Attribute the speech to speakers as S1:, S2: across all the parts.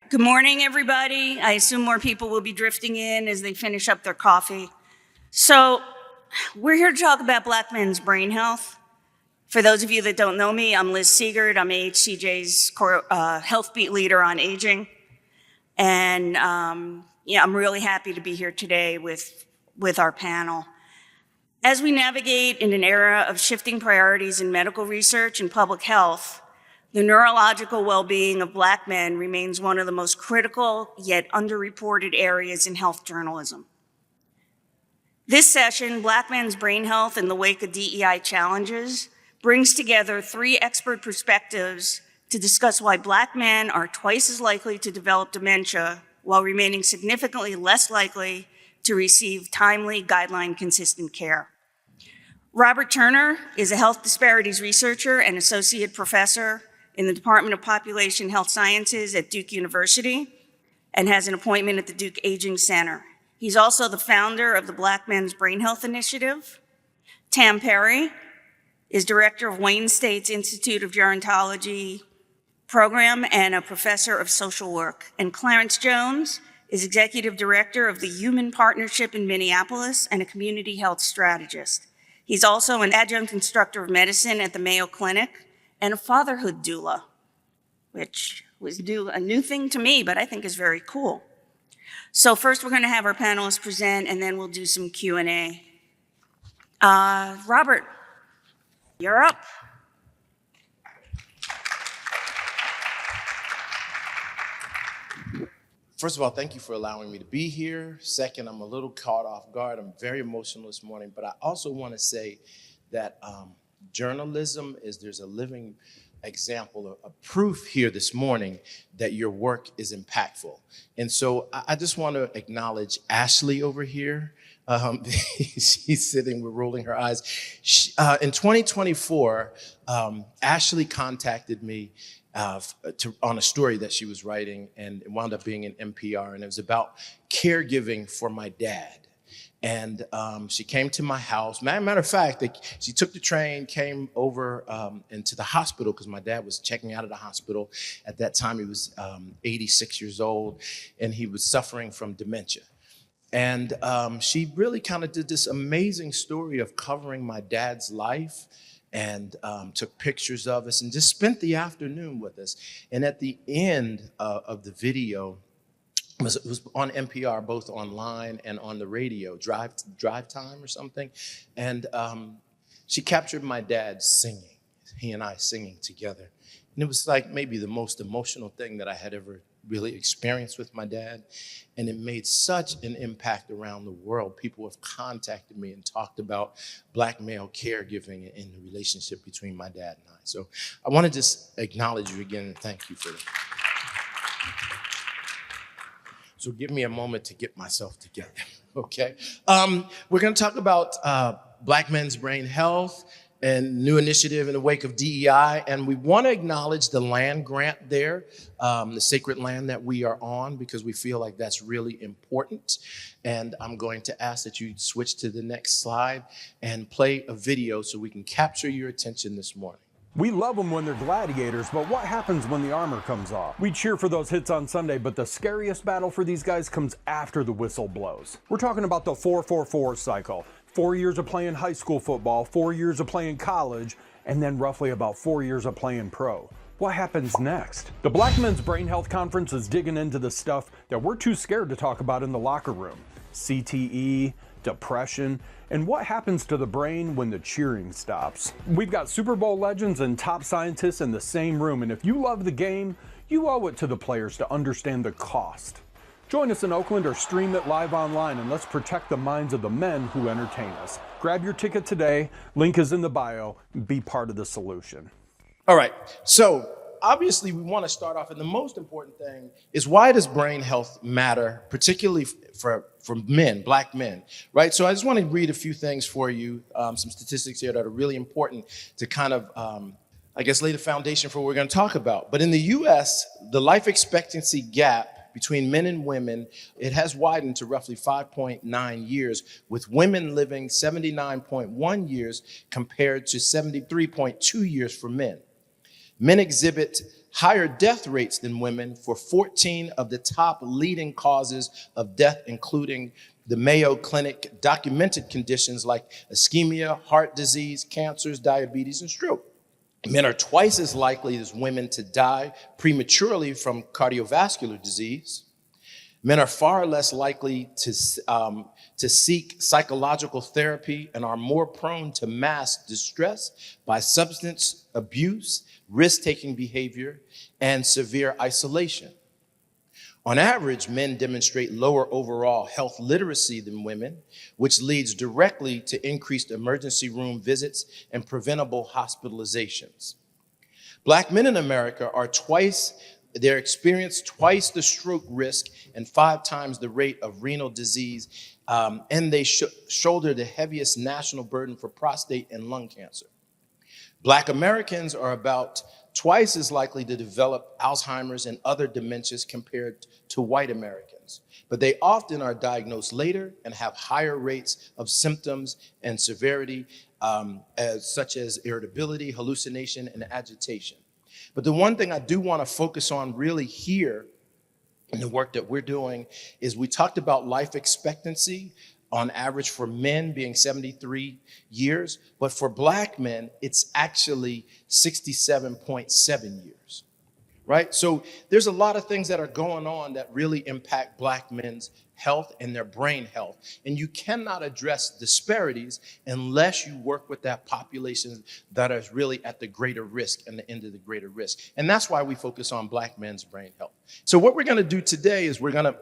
S1: Good morning, everybody. I assume more people will be drifting in as they finish up their coffee. So we're here to talk about Black men's brain health. For those of you that don't know me, I'm Liz Seegert. I'm AHCJ's health beat leader on aging. And I'm really happy to be here today with our panel. As we navigate in an era of shifting priorities in medical research and public health, the neurological well-being of Black men remains one of the most critical yet underreported areas in health journalism. This session, Black men's brain health in the wake of DEI challenges, brings together three expert perspectives to discuss why Black men are twice as likely to develop dementia while remaining significantly less likely to receive timely, guideline-consistent care. Robert Turner is a health disparities researcher and associate professor in the Department of Population Health Sciences at Duke University and has an appointment at the Duke Aging Center. He's also the founder of the Black Men's Brain Health Initiative. Tam Perry is director of Wayne State's Institute of Gerontology program and a professor of social work. And Clarence Jones is executive director of the Human Partnership in Minneapolis and a community health strategist. He's also an adjunct instructor of medicine at the Mayo Clinic and a fatherhood doula, which was a new thing to me, but I think is very cool. So first we're gonna have our panelists present and then we'll do some Q&A. Robert, you're up.
S2: First of all, thank you for allowing me to be here. Second, I'm a little caught off guard. I'm very emotional this morning, but I also want to say that journalism there's a living example, a proof here this morning that your work is impactful. And so I just want to acknowledge Ashley over here. She's sitting, we're rolling her eyes. In 2024, Ashley contacted me on a story that she was writing, and it wound up being in NPR, and it was about caregiving for my dad. And she came to my house. Matter of fact, she took the train, came over into the hospital because my dad was checking out of the hospital. At that time, he was 86 years old, and he was suffering from dementia. And she really kind of did this amazing story of covering my dad's life and took pictures of us and just spent the afternoon with us. And at the end of the video, it was on NPR, both online and on the radio, drive time or something. And she captured my dad singing, he and I singing together. And it was like maybe the most emotional thing that I had ever really experienced with my dad. And it made such an impact around the world. People have contacted me and talked about Black male caregiving and the relationship between my dad and I. So I want to just acknowledge you again and thank you for that. So give me a moment to get myself together, okay? We're gonna talk about Black men's brain health and new initiative in the wake of DEI, and we wanna acknowledge the land grant there, the sacred land that we are on, because we feel like that's really important. And I'm going to ask that you switch to the next slide and play a video so we can capture your attention this morning.
S3: We love them when they're gladiators, but what happens when the armor comes off? We cheer for those hits on Sunday, but the scariest battle for these guys comes after the whistle blows. We're talking about the 4-4-4 cycle. 4 years of playing high school football, 4 years of playing college, and then roughly about 4 years of playing pro. What happens next? The Black Men's Brain Health Conference is digging into the stuff that we're too scared to talk about in the locker room. CTE, depression, and what happens to the brain when the cheering stops. We've got Super Bowl legends and top scientists in the same room, and if you love the game, you owe it to the players to understand the cost. Join us in Oakland or stream it live online, and let's protect the minds of the men who entertain us. Grab your ticket today, link is in the bio, be part of the solution.
S2: All right, so obviously we want to start off, and the most important thing is, why does brain health matter, particularly for men, Black men, right? So I just want to read a few things for you, some statistics here that are really important to kind of, I guess, lay the foundation for what we're going to talk about. But in the US, the life expectancy gap between men and women, it has widened to roughly 5.9 years, with women living 79.1 years compared to 73.2 years for men. Men exhibit higher death rates than women for 14 of the top leading causes of death, including the Mayo Clinic documented conditions like ischemia, heart disease, cancers, diabetes, and stroke. Men are twice as likely as women to die prematurely from cardiovascular disease. Men are far less likely to seek psychological therapy and are more prone to mask distress by substance abuse, risk-taking behavior, and severe isolation. On average, men demonstrate lower overall health literacy than women, which leads directly to increased emergency room visits and preventable hospitalizations. Black men in America experience twice the stroke risk and 5 times the rate of renal disease, and they shoulder the heaviest national burden for prostate and lung cancer. Black Americans are about twice as likely to develop Alzheimer's and other dementias compared to white Americans, but they often are diagnosed later and have higher rates of symptoms and severity, such as irritability, hallucination, and agitation. But the one thing I do want to focus on really here in the work that we're doing is we talked about life expectancy on average for men being 73 years, but for Black men, it's actually 67.7 years, right? So there's a lot of things that are going on that really impact Black men's health and their brain health. And you cannot address disparities unless you work with that population that is really at the greater risk and the end of the greater risk. And that's why we focus on Black men's brain health. So what we're gonna do today is we're gonna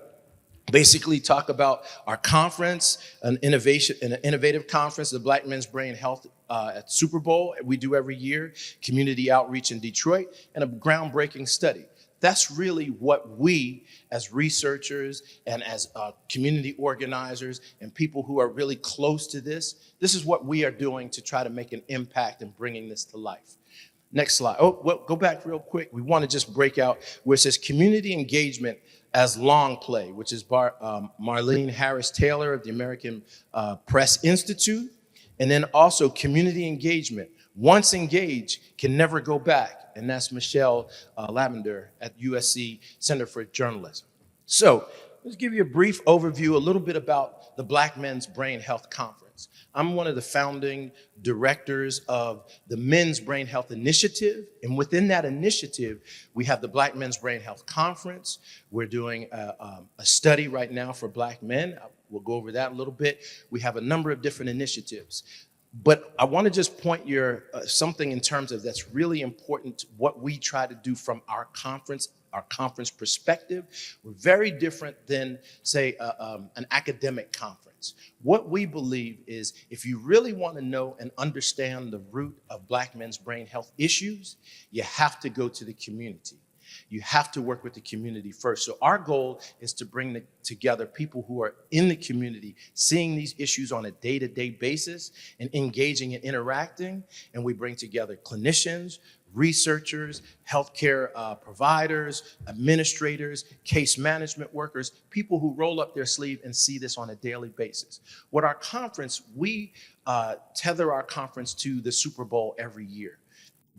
S2: basically talk about our conference, an innovative conference, the Black Men's Brain Health at Super Bowl we do every year, community outreach in Detroit, and a groundbreaking study. That's really what we as researchers and as community organizers and people who are really close to this is what we are doing to try to make an impact in bringing this to life. Next slide. Oh, well, go back real quick. We want to just break out where it says community engagement as long play, which is Marlene Harris Taylor of the American Press Institute. And then also community engagement. Once engaged, can never go back. And that's Michelle Lavender at USC Center for Journalism. So let's give you a brief overview, a little bit about the Black Men's Brain Health Conference. I'm one of the founding directors of the Men's Brain Health Initiative. And within that initiative, we have the Black Men's Brain Health Conference. We're doing a study right now for Black men. We'll go over that a little bit. We have a number of different initiatives. But I want to just point something in terms of that's really important, what we try to do from our conference perspective. We're very different than, say, an academic conference. What we believe is if you really want to know and understand the root of Black men's brain health issues, you have to go to the community. You have to work with the community first. So our goal is to bring together people who are in the community, seeing these issues on a day-to-day basis and engaging and interacting. And we bring together clinicians, researchers, healthcare providers, administrators, case management workers, people who roll up their sleeve and see this on a daily basis. With our conference, we tether our conference to the Super Bowl every year.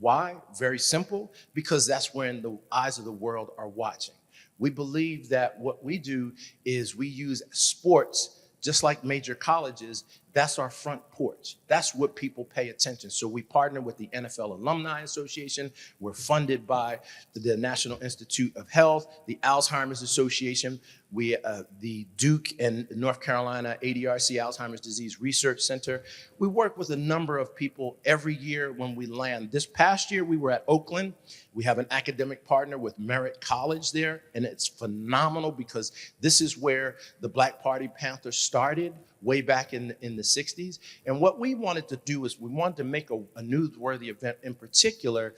S2: Why? Very simple, because that's when the eyes of the world are watching. We believe that what we do is we use sports, just like major colleges, that's our front porch. That's what people pay attention. So we partner with the NFL Alumni Association. We're funded by the National Institute of Health, the Alzheimer's Association, the Duke and North Carolina ADRC Alzheimer's Disease Research Center. We work with a number of people every year when we land. This past year, we were at Oakland. We have an academic partner with Merritt College there, and it's phenomenal because this is where the Black Party Panthers started way back in the 60s. And what we wanted to do is we wanted to make a newsworthy event in particular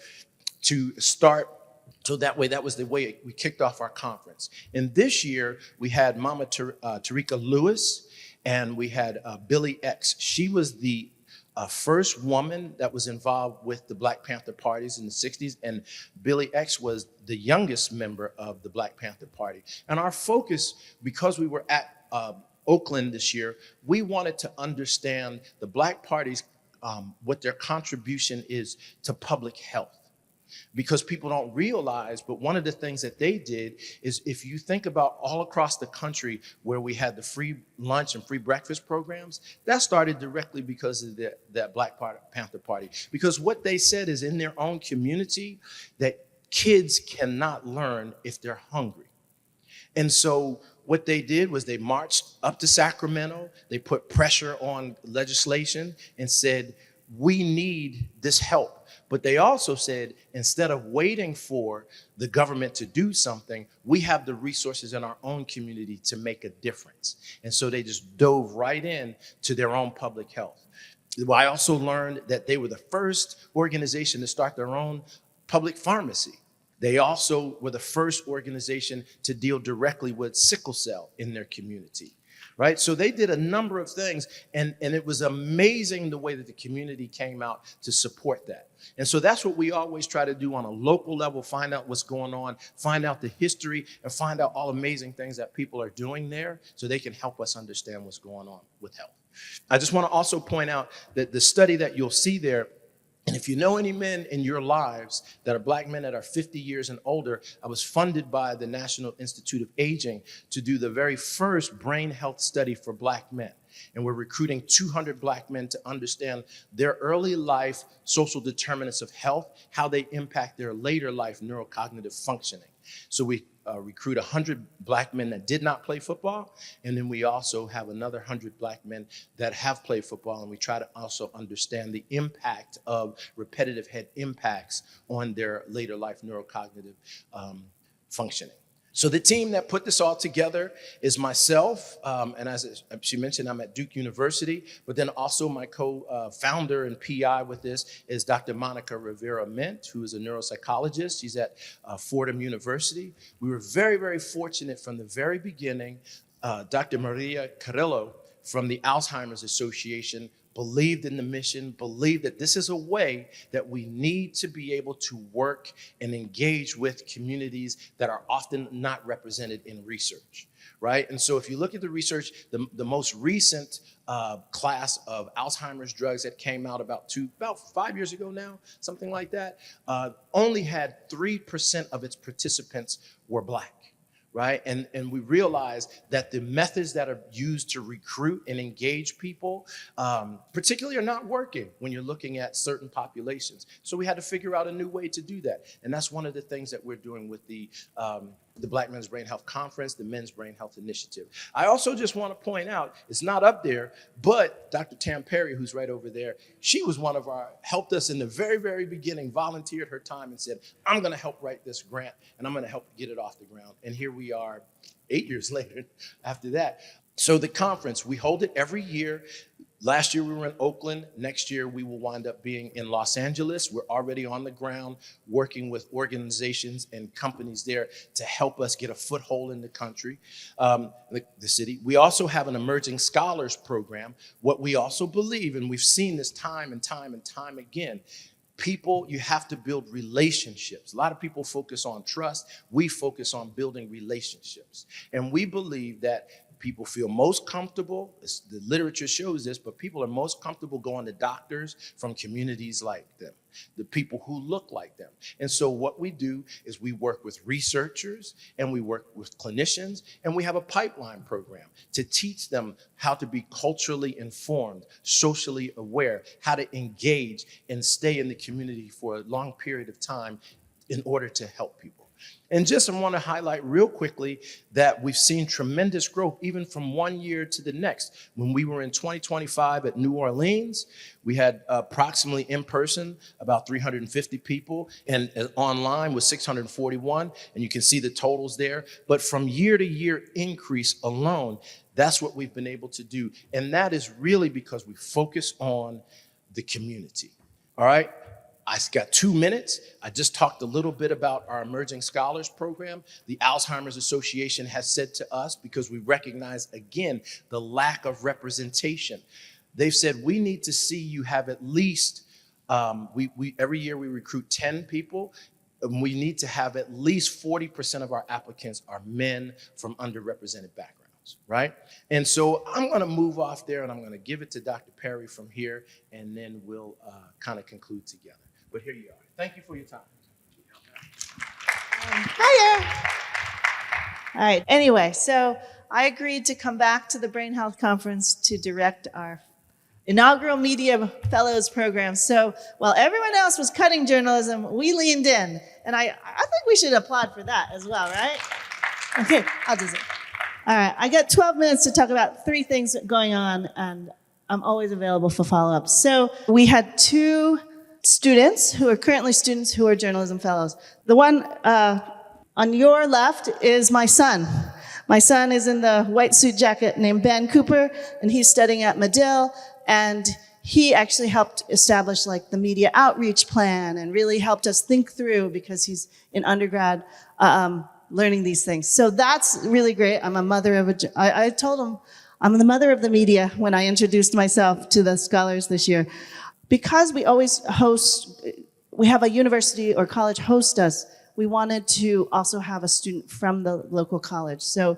S2: to start. So that was the way we kicked off our conference. And this year, we had Mama Tarika Lewis, and we had Billy X. She was the first woman that was involved with the Black Panther parties in the 60s, and Billy X was the youngest member of the Black Panther Party. And our focus, because we were at Oakland this year, we wanted to understand the Black parties, what their contribution is to public health. because people don't realize, but one of the things that they did is, if you think about all across the country where we had the free lunch and free breakfast programs, that started directly because of that Black Panther Party. Because what they said is, in their own community, that kids cannot learn if they're hungry. And so what they did was they marched up to Sacramento, they put pressure on legislation and said, we need this help. But they also said, instead of waiting for the government to do something, we have the resources in our own community to make a difference. And so they just dove right in to their own public health. I also learned that they were the first organization to start their own public pharmacy. They also were the first organization to deal directly with sickle cell in their community. Right? So they did a number of things, and it was amazing the way that the community came out to support that. And so that's what we always try to do on a local level: find out what's going on, find out the history, and find out all amazing things that people are doing there so they can help us understand what's going on with health. I just want to also point out that the study that you'll see there, and if you know any men in your lives that are Black men that are 50 years and older, I was funded by the National Institute of Aging to do the very first brain health study for Black men. And we're recruiting 200 Black men to understand their early life social determinants of health, how they impact their later life neurocognitive functioning. So we recruit 100 Black men that did not play football, and then we also have another 100 Black men that have played football, and we try to also understand the impact of repetitive head impacts on their later life neurocognitive functioning. So the team that put this all together is myself, and as she mentioned, I'm at Duke University, but then also my co-founder and PI with this is Dr. Monica Rivera-Mint, who is a neuropsychologist. She's at Fordham University. We were very, very fortunate from the very beginning. Dr. Maria Carrillo from the Alzheimer's Association believed in the mission, believed that this is a way that we need to be able to work and engage with communities that are often not represented in research, right? And so if you look at the research, the most recent class of Alzheimer's drugs that came out about 5 years ago now, something like that, only had 3% of its participants were Black. Right? And we realized that the methods that are used to recruit and engage people, particularly, are not working when you're looking at certain populations. So we had to figure out a new way to do that. And that's one of the things that we're doing with the Black Men's Brain Health Conference, the Men's Brain Health Initiative. I also just want to point out, it's not up there, but Dr. Tam Perry, who's right over there, she was one of helped us in the very, very beginning, volunteered her time and said, I'm going to help write this grant, and I'm going to help get it off the ground. And here we are 8 years later after that. So the conference, we hold it every year. Last year we were in Oakland. Next year we will wind up being in Los Angeles. We're already on the ground working with organizations and companies there to help us get a foothold in the country, the city. We also have an emerging scholars program. What we also believe, and we've seen this time and time and time again, people, you have to build relationships. A lot of people focus on trust. We focus on building relationships. And we believe that people feel most comfortable, the literature shows this, but people are most comfortable going to doctors from communities like them, the people who look like them. And so what we do is we work with researchers and we work with clinicians, and we have a pipeline program to teach them how to be culturally informed, socially aware, how to engage and stay in the community for a long period of time in order to help people. And just I want to highlight real quickly that we've seen tremendous growth even from one year to the next. When we were in 2025 at New Orleans, we had approximately in person about 350 people, and online was 641, and you can see the totals there. But from year to year increase alone, that's what we've been able to do. And that is really because we focus on the community, all right? I got 2 minutes. I just talked a little bit about our Emerging Scholars Program. The Alzheimer's Association has said to us, because we recognize, again, the lack of representation, they've said, we need to see you have at least, every year we recruit 10 people, and we need to have at least 40% of our applicants are men from underrepresented backgrounds, right? And so I'm going to move off there, and I'm going to give it to Dr. Perry from here, and then we'll kind of conclude together. But here you are. Thank you for your time.
S4: Hiya. All right. Anyway, so I agreed to come back to the Brain Health Conference to direct our inaugural Media Fellows program. So while everyone else was cutting journalism, we leaned in. And I think we should applaud for that as well, right? Okay, I'll do it. All right, I got 12 minutes to talk about 3 things going on, and I'm always available for follow-ups. So we had 2 students who are currently students who are journalism fellows. The one on your left is my son. My son is in the white suit jacket named Ben Cooper, and he's studying at Medill, and he actually helped establish like the media outreach plan and really helped us think through, because he's in undergrad, learning these things. So that's really great. I'm a mother of I told him I'm the mother of the media when I introduced myself to the scholars this year. Because we always we have a university or college host us, we wanted to also have a student from the local college. So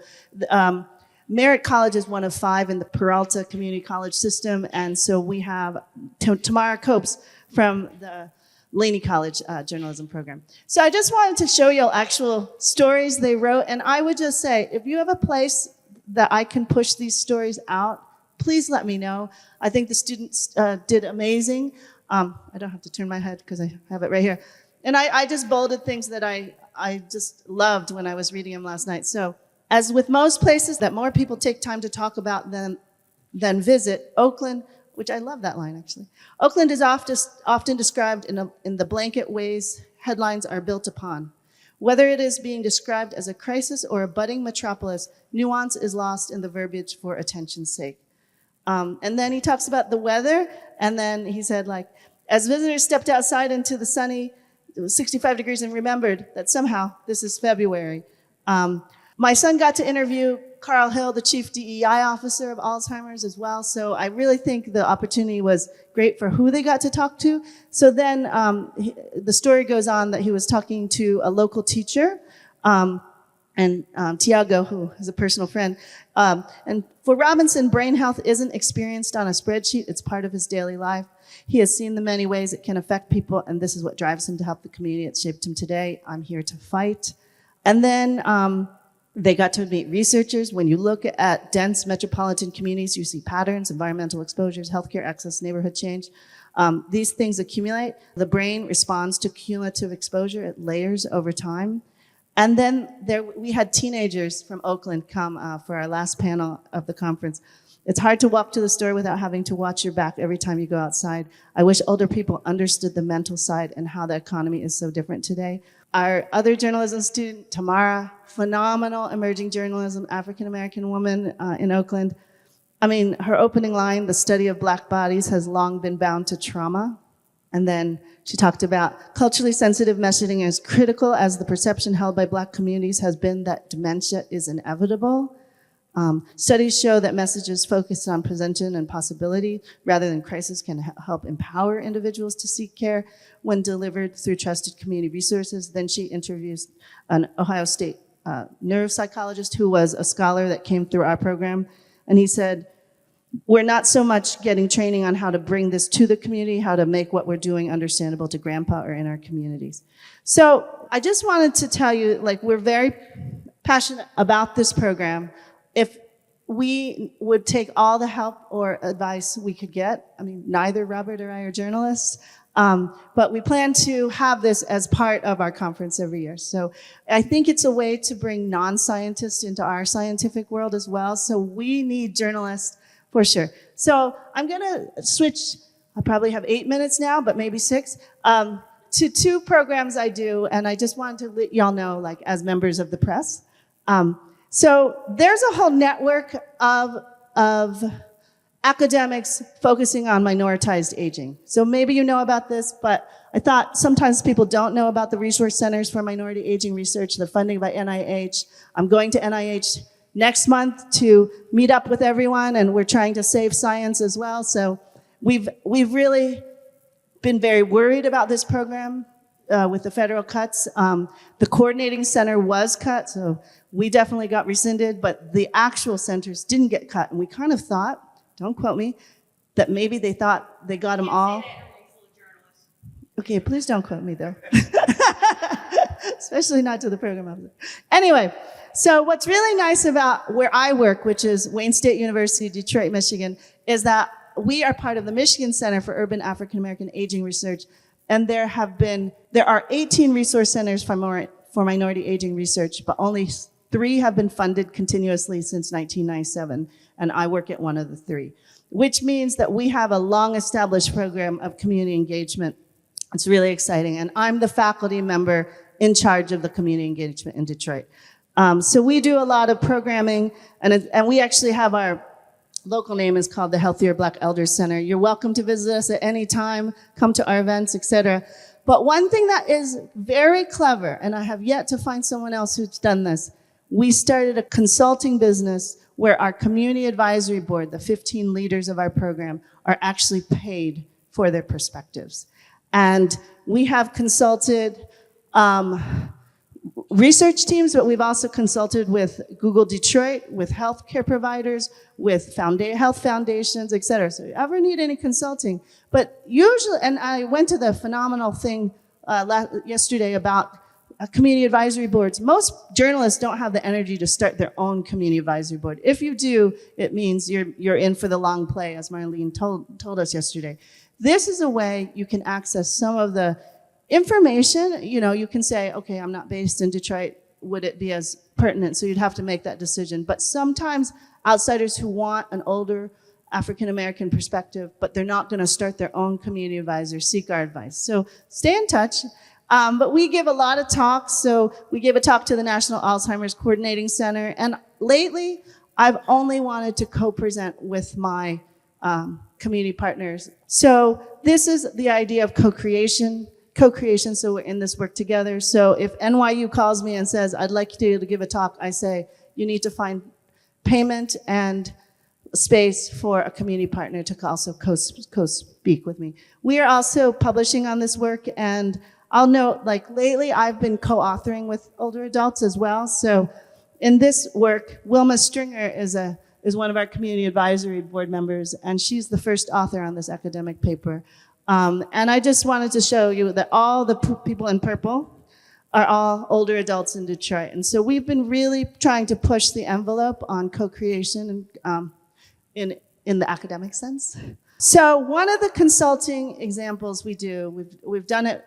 S4: Merritt College is one of 5 in the Peralta Community College system, and so we have Tamara Copes from the Laney College journalism program. So I just wanted to show you actual stories they wrote, and I would just say, if you have a place that I can push these stories out, please let me know. I think the students did amazing. I don't have to turn my head because I have it right here. And I just bolded things that I just loved when I was reading them last night. So as with most places that more people take time to talk about than visit, Oakland, which I love that line actually. Oakland is often described in the blanket ways headlines are built upon. Whether it is being described as a crisis or a budding metropolis, nuance is lost in the verbiage for attention's sake. And then he talks about the weather, and then he said, like, as visitors stepped outside into the sunny, it was 65 degrees, and remembered that somehow this is February. My son got to interview Carl Hill, the chief DEI officer of Alzheimer's as well. So I really think the opportunity was great for who they got to talk to. So then the story goes on that he was talking to a local teacher, and Tiago, who is a personal friend. And for Robinson, brain health isn't experienced on a spreadsheet. It's part of his daily life. He has seen the many ways it can affect people, and this is what drives him to help the community. It's shaped him today. I'm here to fight. And then they got to meet researchers. When you look at dense metropolitan communities, you see patterns, environmental exposures, healthcare access, neighborhood change. These things accumulate. The brain responds to cumulative exposure. It layers over time. And then we had teenagers from Oakland come for our last panel of the conference. It's hard to walk to the store without having to watch your back every time you go outside. I wish older people understood the mental side and how the economy is so different today. Our other journalism student, Tamara, phenomenal emerging journalism, African-American woman in Oakland. I mean, her opening line, the study of Black bodies has long been bound to trauma. And then she talked about culturally sensitive messaging as critical as the perception held by Black communities has been that dementia is inevitable. Studies show that messages focused on prevention and possibility rather than crisis can help empower individuals to seek care when delivered through trusted community resources. Then she interviews an Ohio State neuropsychologist who was a scholar that came through our program. And he said, we're not so much getting training on how to bring this to the community, how to make what we're doing understandable to grandpa or in our communities. So I just wanted to tell you, like, we're very passionate about this program. If we would take all the help or advice we could get, I mean, neither Robert or I are journalists, but we plan to have this as part of our conference every year. So I think it's a way to bring non-scientists into our scientific world as well. So we need journalists for sure. So I'm gonna switch, I probably have 8 minutes now, but maybe 6, to 2 programs I do, and I just wanted to let y'all know, like, as members of the press. So there's a whole network of academics focusing on minoritized aging. So maybe you know about this, but I thought sometimes people don't know about the Resource Centers for Minority Aging Research, the funding by NIH. I'm going to NIH next month to meet up with everyone, and we're trying to save science as well. So we've really been very worried about this program with the federal cuts. The coordinating center was cut, so we definitely got rescinded, but the actual centers didn't get cut. And we kind of thought, don't quote me, that maybe they thought they got them all. Okay, please don't quote me though. especially not to the program officer. Anyway, so what's really nice about where I work, which is Wayne State University, Detroit, Michigan, is that we are part of the Michigan Center for Urban African American Aging Research, and there are 18 resource centers for minority aging research, but only 3 have been funded continuously since 1997, and I work at one of the 3, which means that we have a long-established program of community engagement. It's really exciting, and I'm the faculty member in charge of the community engagement in Detroit. So we do a lot of programming, and we actually have our local name is called the Healthier Black Elders Center. You're welcome to visit us at any time, come to our events, etc. But one thing that is very clever, and I have yet to find someone else who's done this, we started a consulting business where our community advisory board, the 15 leaders of our program, are actually paid for their perspectives. And we have consulted research teams, but we've also consulted with Google Detroit, with healthcare providers, with health foundations, et cetera. So if you ever need any consulting, but usually, and I went to the phenomenal thing yesterday about community advisory boards. Most journalists don't have the energy to start their own community advisory board. If you do, it means you're in for the long play, as Marlene told us yesterday. This is a way you can access some of the information. You can say, okay, I'm not based in Detroit. Would it be as pertinent? So you'd have to make that decision. But sometimes outsiders who want an older African-American perspective, but they're not going to start their own community advisor, seek our advice. So stay in touch. But we give a lot of talks. So we gave a talk to the National Alzheimer's Coordinating Center. And lately, I've only wanted to co-present with my community partners. So this is the idea of co-creation, so we're in this work together. So if NYU calls me and says, I'd like you to give a talk, I say, you need to find payment and space for a community partner to also co-speak with me. We are also publishing on this work, and I'll note, like lately, I've been co-authoring with older adults as well. So in this work, Wilma Stringer is one of our community advisory board members, and she's the first author on this academic paper. And I just wanted to show you that all the people in purple are all older adults in Detroit. And so we've been really trying to push the envelope on co-creation in the academic sense. So one of the consulting examples we've done it,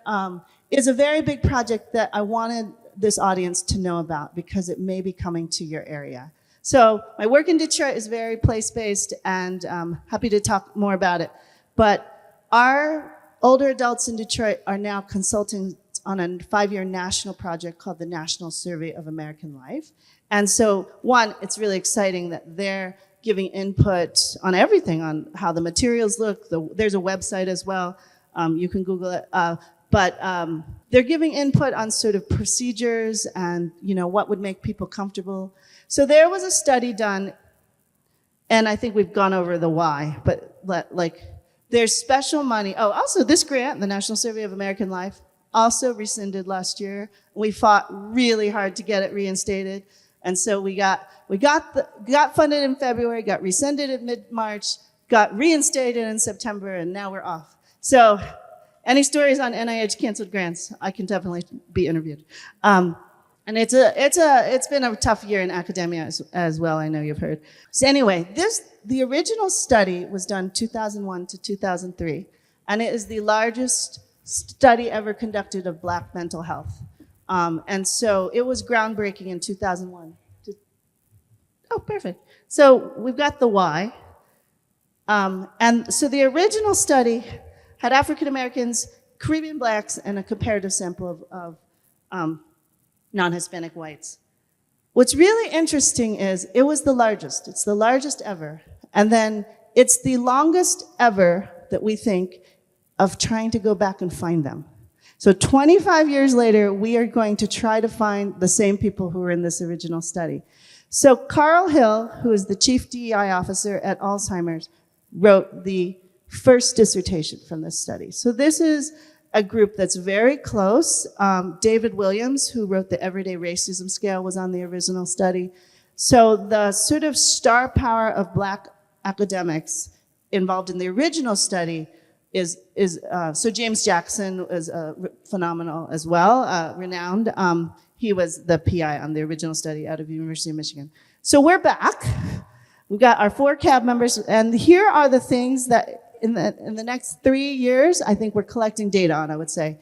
S4: is a very big project that I wanted this audience to know about because it may be coming to your area. So my work in Detroit is very place-based, and I'm happy to talk more about it. But our older adults in Detroit are now consulting on a 5-year national project called the National Survey of American Life. And so, one, it's really exciting that they're giving input on everything, on how the materials look. There's a website as well. You can Google it. But they're giving input on sort of procedures and, what would make people comfortable. So there was a study done, and I think we've gone over the why, but there's special money. Oh, also this grant, the National Survey of American Life, also rescinded last year. We fought really hard to get it reinstated. And so we got funded in February, got rescinded in mid-March, got reinstated in September, and now we're off. So any stories on NIH canceled grants, I can definitely be interviewed. And it's been a tough year in academia as well, I know you've heard. So anyway, the original study was done 2001 to 2003, and it is the largest study ever conducted of Black mental health. And so it was groundbreaking in 2001. Oh, perfect. So we've got the why. And so the original study had African Americans, Caribbean Blacks, and a comparative sample of non-Hispanic whites. What's really interesting is it was the largest. It's the largest ever. And then it's the longest ever that we think of trying to go back and find them. So 25 years later, we are going to try to find the same people who were in this original study. So Carl Hill, who is the chief DEI officer at Alzheimer's, wrote the first dissertation from this study. So this is a group that's very close. David Williams, who wrote the Everyday Racism Scale, was on the original study. So the sort of star power of Black academics involved in the original study so James Jackson was phenomenal as well, renowned. He was the PI on the original study out of University of Michigan. So we're back. We've got our 4 CAB members, and here are the things that in the next 3 years, I think we're collecting data on, I would say.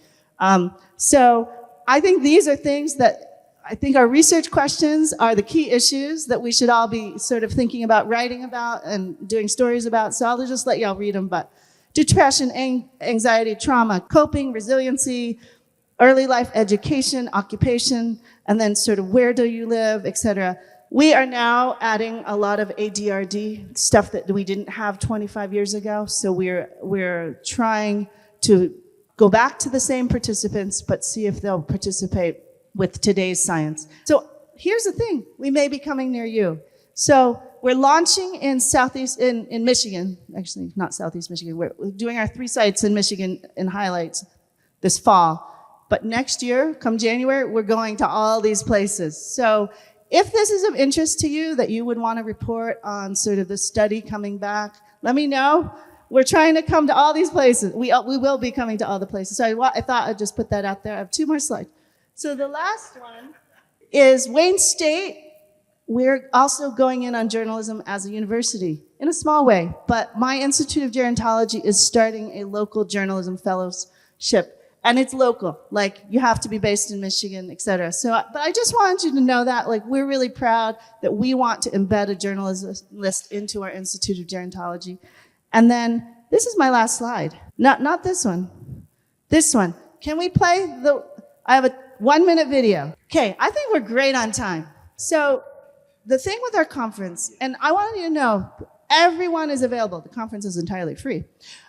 S4: So I think these are things that I think our research questions are the key issues that we should all be sort of thinking about, writing about, and doing stories about. So I'll just let y'all read them, but depression, anxiety, trauma, coping, resiliency, early life education, occupation, and then sort of where do you live, et cetera. We are now adding a lot of ADRD, stuff that we didn't have 25 years ago. So we're trying to go back to the same participants, but see if they'll participate with today's science. So here's the thing, we may be coming near you. So we're launching in in Michigan, actually not Southeast Michigan, we're doing our 3 sites in Michigan in highlights this fall. But next year, come January, we're going to all these places. So if this is of interest to you, that you would want to report on sort of the study coming back, let me know. We're trying to come to all these places. We will be coming to all the places. So I thought I'd just put that out there. I have 2 more slides. So the last one is Wayne State. We're also going in on journalism as a university in a small way, but my Institute of Gerontology is starting a local journalism fellowship, and it's local. Like, you have to be based in Michigan, et cetera. So, but I just wanted you to know that, like, we're really proud that we want to embed a journalist into our Institute of Gerontology. And then, this is my last slide. Not this one. This one. Can we play I have a 1-minute video. Okay, I think we're great on time. So, the thing with our conference, and I want you to know, everyone is available. The conference is entirely free.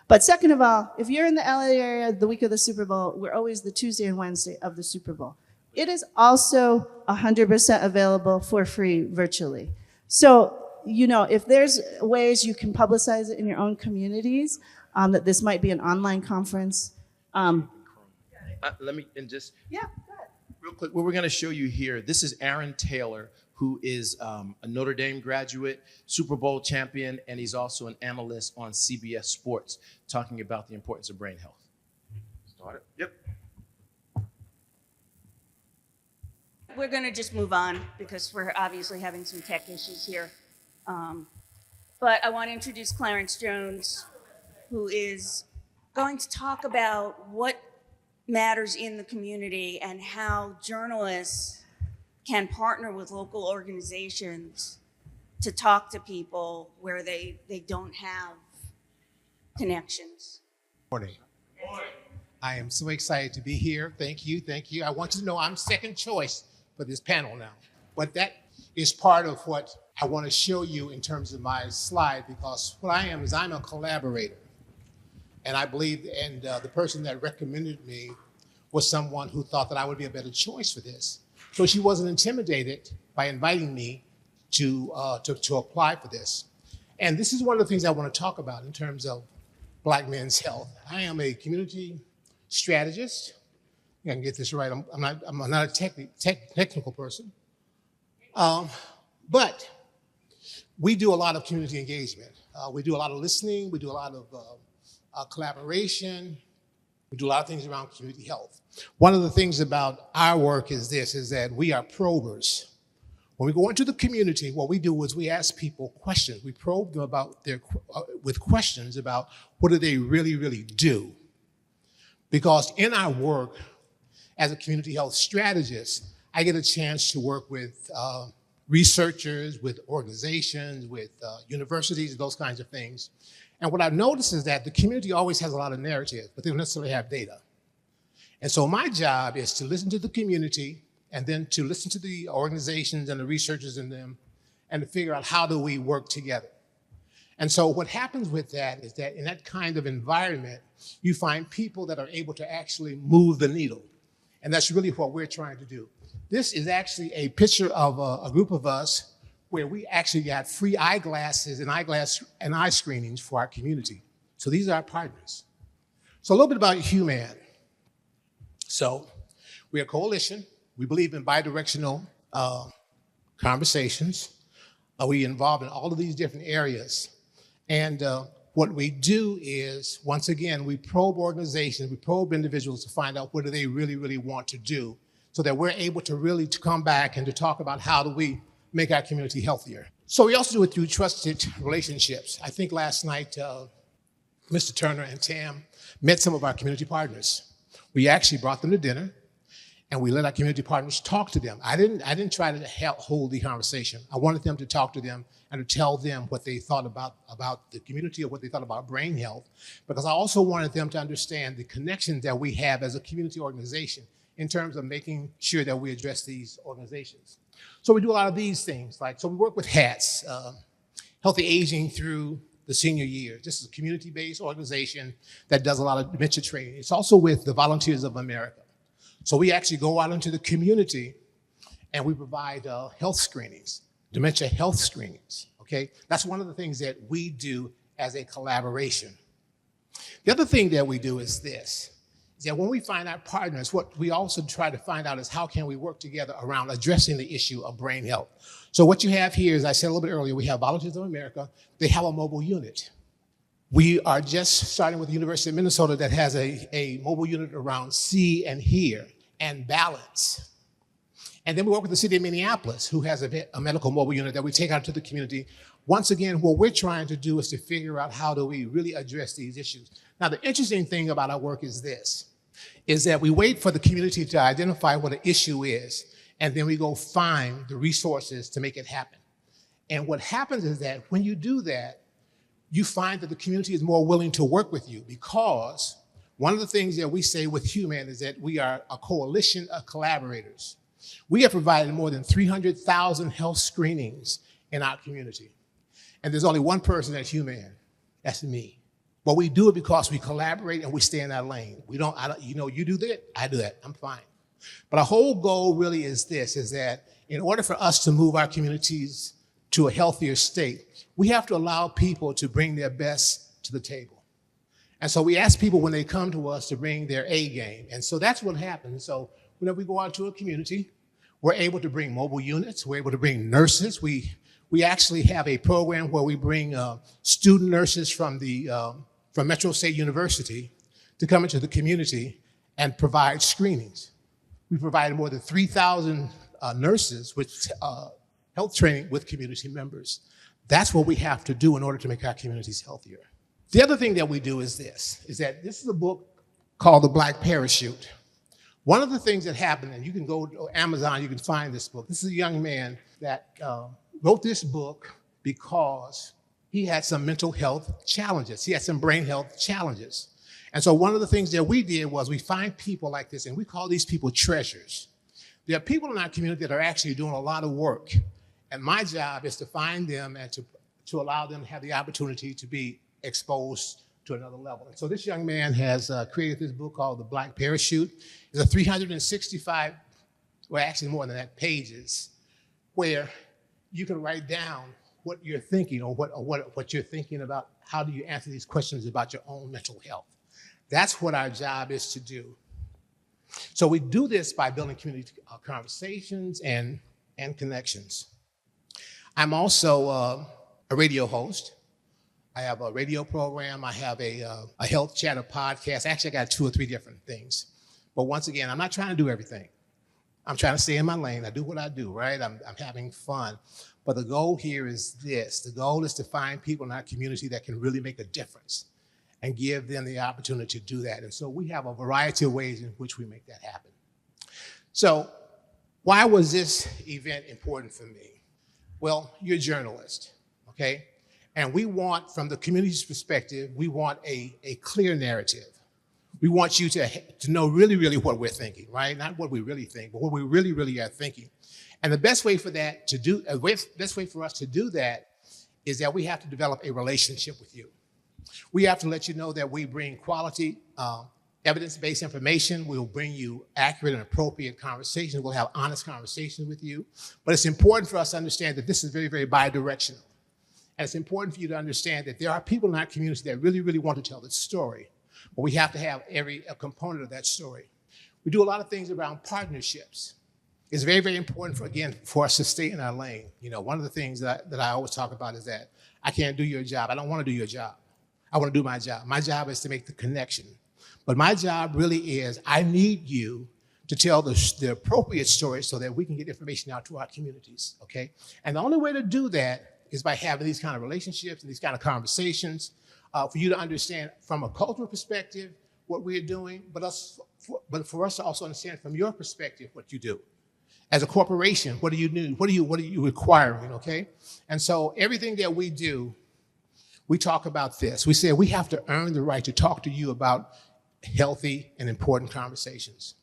S4: But second of all, if you're in the LA area the week of the Super Bowl, we're always the Tuesday and Wednesday of the Super Bowl. It is also 100% available for free virtually. So, you know, if there's ways you can publicize it in your own communities, that this might be an online conference.
S2: Let me,
S4: Yeah.
S2: real quick, what we're going to show you here, this is Aaron Taylor, who is a Notre Dame graduate, Super Bowl champion, and he's also an analyst on CBS Sports, talking about the importance of brain health. Start it? Yep.
S1: We're going to just move on because we're obviously having some tech issues here. But I want to introduce Clarence Jones, who is going to talk about what matters in the community and how journalists can partner with local organizations to talk to people where they don't have connections.
S5: Morning. I am so excited to be here. Thank you, thank you. I want you to know I'm second choice for this panel now. But that is part of what I want to show you in terms of my slide, because what I am is I'm a collaborator. And I believe, and the person that recommended me was someone who thought that I would be a better choice for this. So she wasn't intimidated by inviting me to apply for this. And this is one of the things I want to talk about in terms of Black men's health. I am a community strategist. I can get this right. I'm not a technical person. But we do a lot of community engagement. We do a lot of listening. We do a lot of collaboration. We do a lot of things around community health. One of the things about our work is that we are probers. When we go into the community, what we do is we ask people questions. We probe them with questions about what do they really, really do. Because in our work as a community health strategist, I get a chance to work with researchers, with organizations, with universities, those kinds of things. And what I've noticed is that the community always has a lot of narrative, but they don't necessarily have data. And so my job is to listen to the community and then to listen to the organizations and the researchers in them and to figure out how do we work together. And so what happens with that is that in that kind of environment, you find people that are able to actually move the needle. And that's really what we're trying to do. This is actually a picture of a group of us where we actually got free eyeglasses and eye screenings for our community. So these are our partners. So a little bit about Human. So we're a coalition. We believe in bidirectional conversations. We involved in all of these different areas. And what we do is, once again, we probe organizations, we probe individuals to find out what do they really, really want to do, so that we're able to really come back and to talk about how do we make our community healthier. So we also do it through trusted relationships. I think last night, Mr. Turner and Tam met some of our community partners. We actually brought them to dinner, and we let our community partners talk to them. I didn't try to hold the conversation. I wanted them to talk to them and to tell them what they thought about the community or what they thought about brain health, because I also wanted them to understand the connections that we have as a community organization in terms of making sure that we address these organizations. So we do a lot of these things, so we work with HATS, Healthy Aging Through the Senior Years. This is a community-based organization that does a lot of dementia training. It's also with the Volunteers of America. So we actually go out into the community and we provide health screenings, dementia health screenings, okay? That's one of the things that we do as a collaboration. The other thing that we do is this, is that when we find our partners, what we also try to find out is how can we work together around addressing the issue of brain health. So what you have here, as I said a little bit earlier, we have Volunteers of America. They have a mobile unit. We are just starting with the University of Minnesota that has a mobile unit around see and hear and balance. And then we work with the city of Minneapolis, who has a medical mobile unit that we take out to the community. Once again, what we're trying to do is to figure out how do we really address these issues. Now, the interesting thing about our work is this, is that we wait for the community to identify what an issue is, and then we go find the resources to make it happen. And what happens is that when you do that, you find that the community is more willing to work with you, because one of the things that we say with Human is that we are a coalition of collaborators. We have provided more than 300,000 health screenings in our community. And there's only one person at Human, that's me. But we do it because we collaborate and we stay in our lane. You do that, I do that, I'm fine. But our whole goal really is this, is that in order for us to move our communities to a healthier state, we have to allow people to bring their best to the table. And so we ask people when they come to us to bring their A game. And so that's what happens. So whenever we go out to a community, we're able to bring mobile units, we're able to bring nurses. We actually have a program where we bring student nurses from Metro State University to come into the community and provide screenings. We provided more than 3,000 nurses with health training with community members. That's what we have to do in order to make our communities healthier. The other thing that we do is this is a book called The Black Parachute. One of the things that happened, and you can go to Amazon, you can find this book. This is a young man that wrote this book because he had some mental health challenges. He had some brain health challenges. And so one of the things that we did was we find people like this, and we call these people treasures. There are people in our community that are actually doing a lot of work. And my job is to find them and to allow them to have the opportunity to be exposed to another level. And so this young man has created this book called The Black Parachute. It's a 365, well, actually more than that, pages, where you can write down what you're thinking or what you're thinking about. How do you answer these questions about your own mental health? That's what our job is to do. So we do this by building community conversations and connections. I'm also a radio host. I have a radio program. I have a health chatter podcast. Actually, I got 2 or 3 different things. But once again, I'm not trying to do everything. I'm trying to stay in my lane. I do what I do, right? I'm having fun. But the goal here is this. The goal is to find people in our community that can really make a difference and give them the opportunity to do that. And so we have a variety of ways in which we make that happen. So why was this event important for me? Well, you're a journalist, okay? And we want, from the community's perspective, we want a clear narrative. We want you to know really, really what we're thinking, right? Not what we really think, but what we really, really are thinking. And the best way for that to do, best way for us to do that is that we have to develop a relationship with you. We have to let you know that we bring quality, evidence-based information. We'll bring you accurate and appropriate conversations. We'll have honest conversations with you. But it's important for us to understand that this is very, very bi-directional. And it's important for you to understand that there are people in our community that really, really want to tell this story. But we have to have a component of that story. We do a lot of things around partnerships. It's very, very important, for us to stay in our lane. You know, one of the things that I always talk about is that I can't do your job. I don't want to do your job. I want to do my job. My job is to make the connection. But my job really is, I need you to tell the appropriate story so that we can get information out to our communities, okay? And the only way to do that is by having these kind of relationships and these kind of conversations for you to understand from a cultural perspective what we're doing, but for us to also understand from your perspective what you do. As a corporation, what do you do? What are you requiring, okay? And so everything that we do, we talk about this. We say we have to earn the right to talk to you about healthy and important conversations.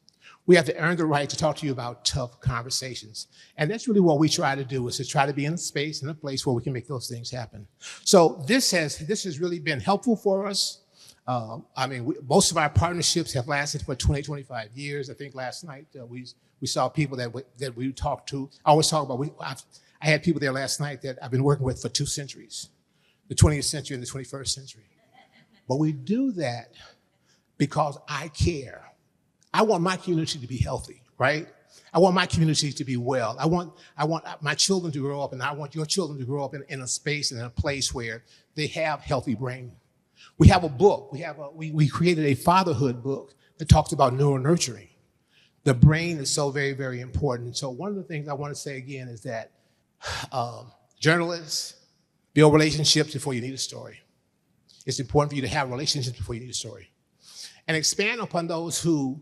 S5: We have to earn the right to talk to you about tough conversations. And that's really what we try to do, is to try to be in a space and a place where we can make those things happen. So this has really been helpful for us. Most of our partnerships have lasted for 20, 25 years. I think last night we saw people that we talked to. I always talk about, I had people there last night that I've been working with for 2 centuries, the 20th century and the 21st century. But we do that because I care. I want my community to be healthy, right? I want my community to be well. I want my children to grow up, and I want your children to grow up in a space and in a place where they have healthy brain. We have a book. We created a fatherhood book that talks about neuronurturing. The brain is so very, very important. So one of the things I want to say again is that journalists, build relationships before you need a story. It's important for you to have relationships before you need a story. And expand upon those who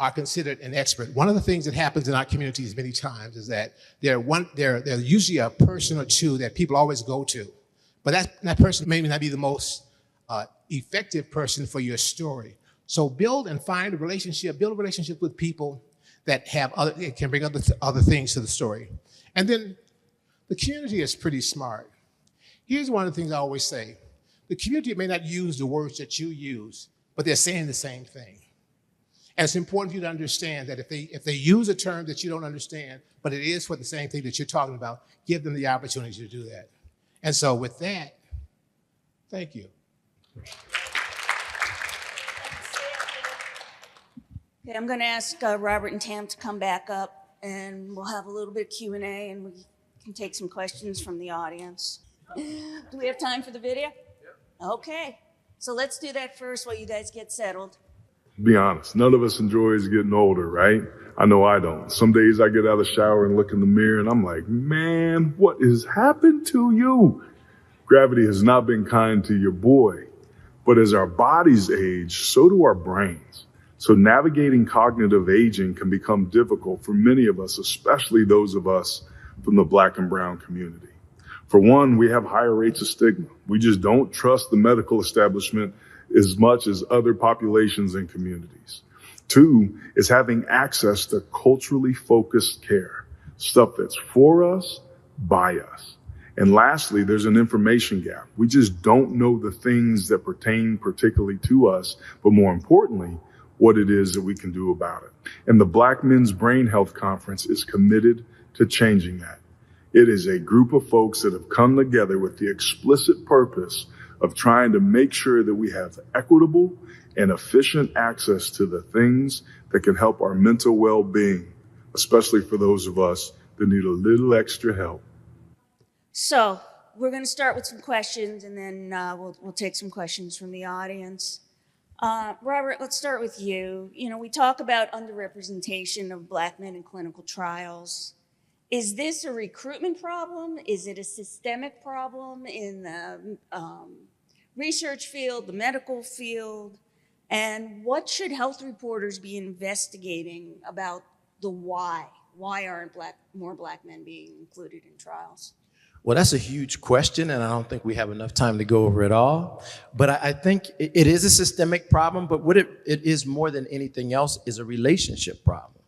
S5: are considered an expert. One of the things that happens in our communities many times is that there's usually a person or two that people always go to, but that person may not be the most effective person for your story. So build a relationship with people that can bring other things to the story. And then the community is pretty smart. Here's one of the things I always say. The community may not use the words that you use, but they're saying the same thing. And it's important for you to understand that if they use a term that you don't understand, but it is for the same thing that you're talking about, give them the opportunity to do that. And so with that, thank you.
S1: Okay, I'm going to ask Robert and Tam to come back up, and we'll have a little bit of Q&A, and we can take some questions from the audience. Do we have time for the video? Yep. Okay, so let's do that first while you guys get settled.
S6: Be honest, none of us enjoys getting older, right? I know I don't. Some days I get out of the shower and look in the mirror and I'm like, man, what has happened to you? Gravity has not been kind to your boy. But as our bodies age, so do our brains. So navigating cognitive aging can become difficult for many of us, especially those of us from the Black and brown community. For one, we have higher rates of stigma. We just don't trust the medical establishment as much as other populations and communities. 2 is having access to culturally focused care, stuff that's for us, by us. And lastly, there's an information gap. We just don't know the things that pertain particularly to us, but more importantly, what it is that we can do about it. And the Black Men's Brain Health Conference is committed to changing that. It is a group of folks that have come together with the explicit purpose of trying to make sure that we have equitable and efficient access to the things that can help our mental well-being, especially for those of us that need a little extra help.
S1: So we're going to start with some questions, and then we'll take some questions from the audience. Robert, let's start with you. You know, we talk about underrepresentation of Black men in clinical trials. Is this a recruitment problem? Is it a systemic problem in the research field, the medical field? And what should health reporters be investigating about the why? Why aren't more Black men being included in trials?
S2: Well, that's a huge question, and I don't think we have enough time to go over it all. But I think it is a systemic problem, but what it is more than anything else is a relationship problem.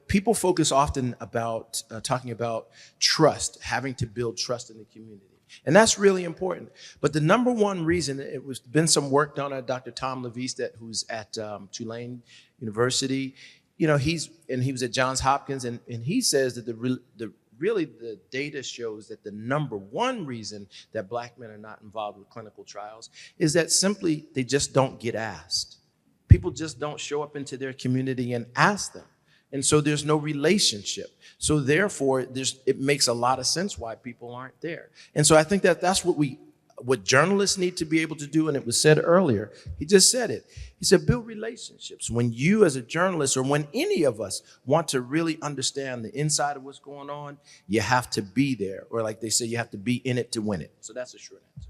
S2: People focus often about talking about trust, having to build trust in the community. And that's really important. But the number one reason, been some work done by Dr. Tom Levis, who's at Tulane University. He was at Johns Hopkins, and he says that the data shows that the number one reason that Black men are not involved with clinical trials is that simply they just don't get asked. People just don't show up into their community and ask them. And so there's no relationship. So therefore, it makes a lot of sense why people aren't there. And so I think that's what we what journalists need to be able to do, and it was said earlier, he just said it. He said, build relationships. When you as a journalist, or when any of us want to really understand the inside of what's going on, you have to be there. Or like they say, you have to be in it to win it. So that's a short answer.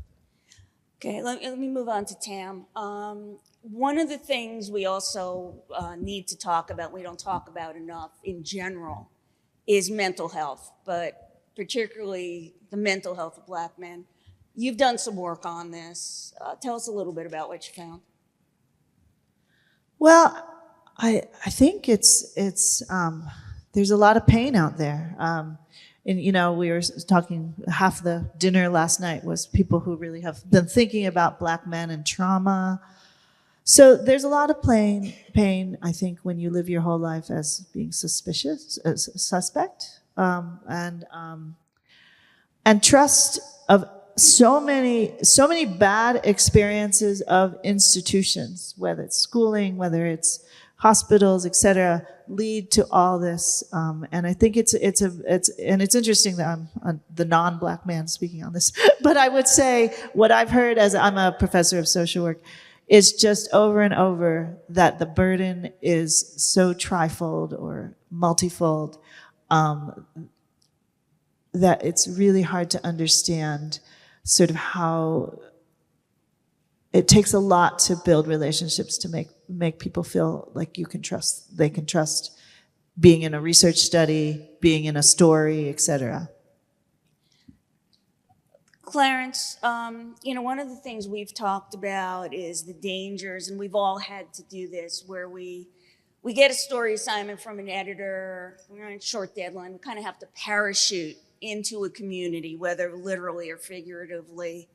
S1: Okay, let me move on to Tam. One of the things we also need to talk about, we don't talk about enough in general, is mental health, but particularly the mental health of Black men. You've done some work on this. Tell us a little bit about what you found.
S4: Well, I think it's there's a lot of pain out there. And, you know, we were talking, half the dinner last night was people who really have been thinking about Black men and trauma. So there's a lot of pain, I think, when you live your whole life as being suspicious, as a suspect, and trust of so many bad experiences of institutions, whether it's schooling, whether it's hospitals, et cetera, lead to all this. And I think it's interesting that I'm the non-Black man speaking on this, but I would say what I've heard, as I'm a professor of social work, is just over and over that the burden is so trifold or multifold, that it's really hard to understand sort of how it takes a lot to build relationships to make people feel like they can trust being in a research study, being in a story, et cetera.
S1: Clarence, one of the things we've talked about is the dangers, and we've all had to do this, where we get a story assignment from an editor, we're on a short deadline, we kind of have to parachute into a community, whether literally or figuratively.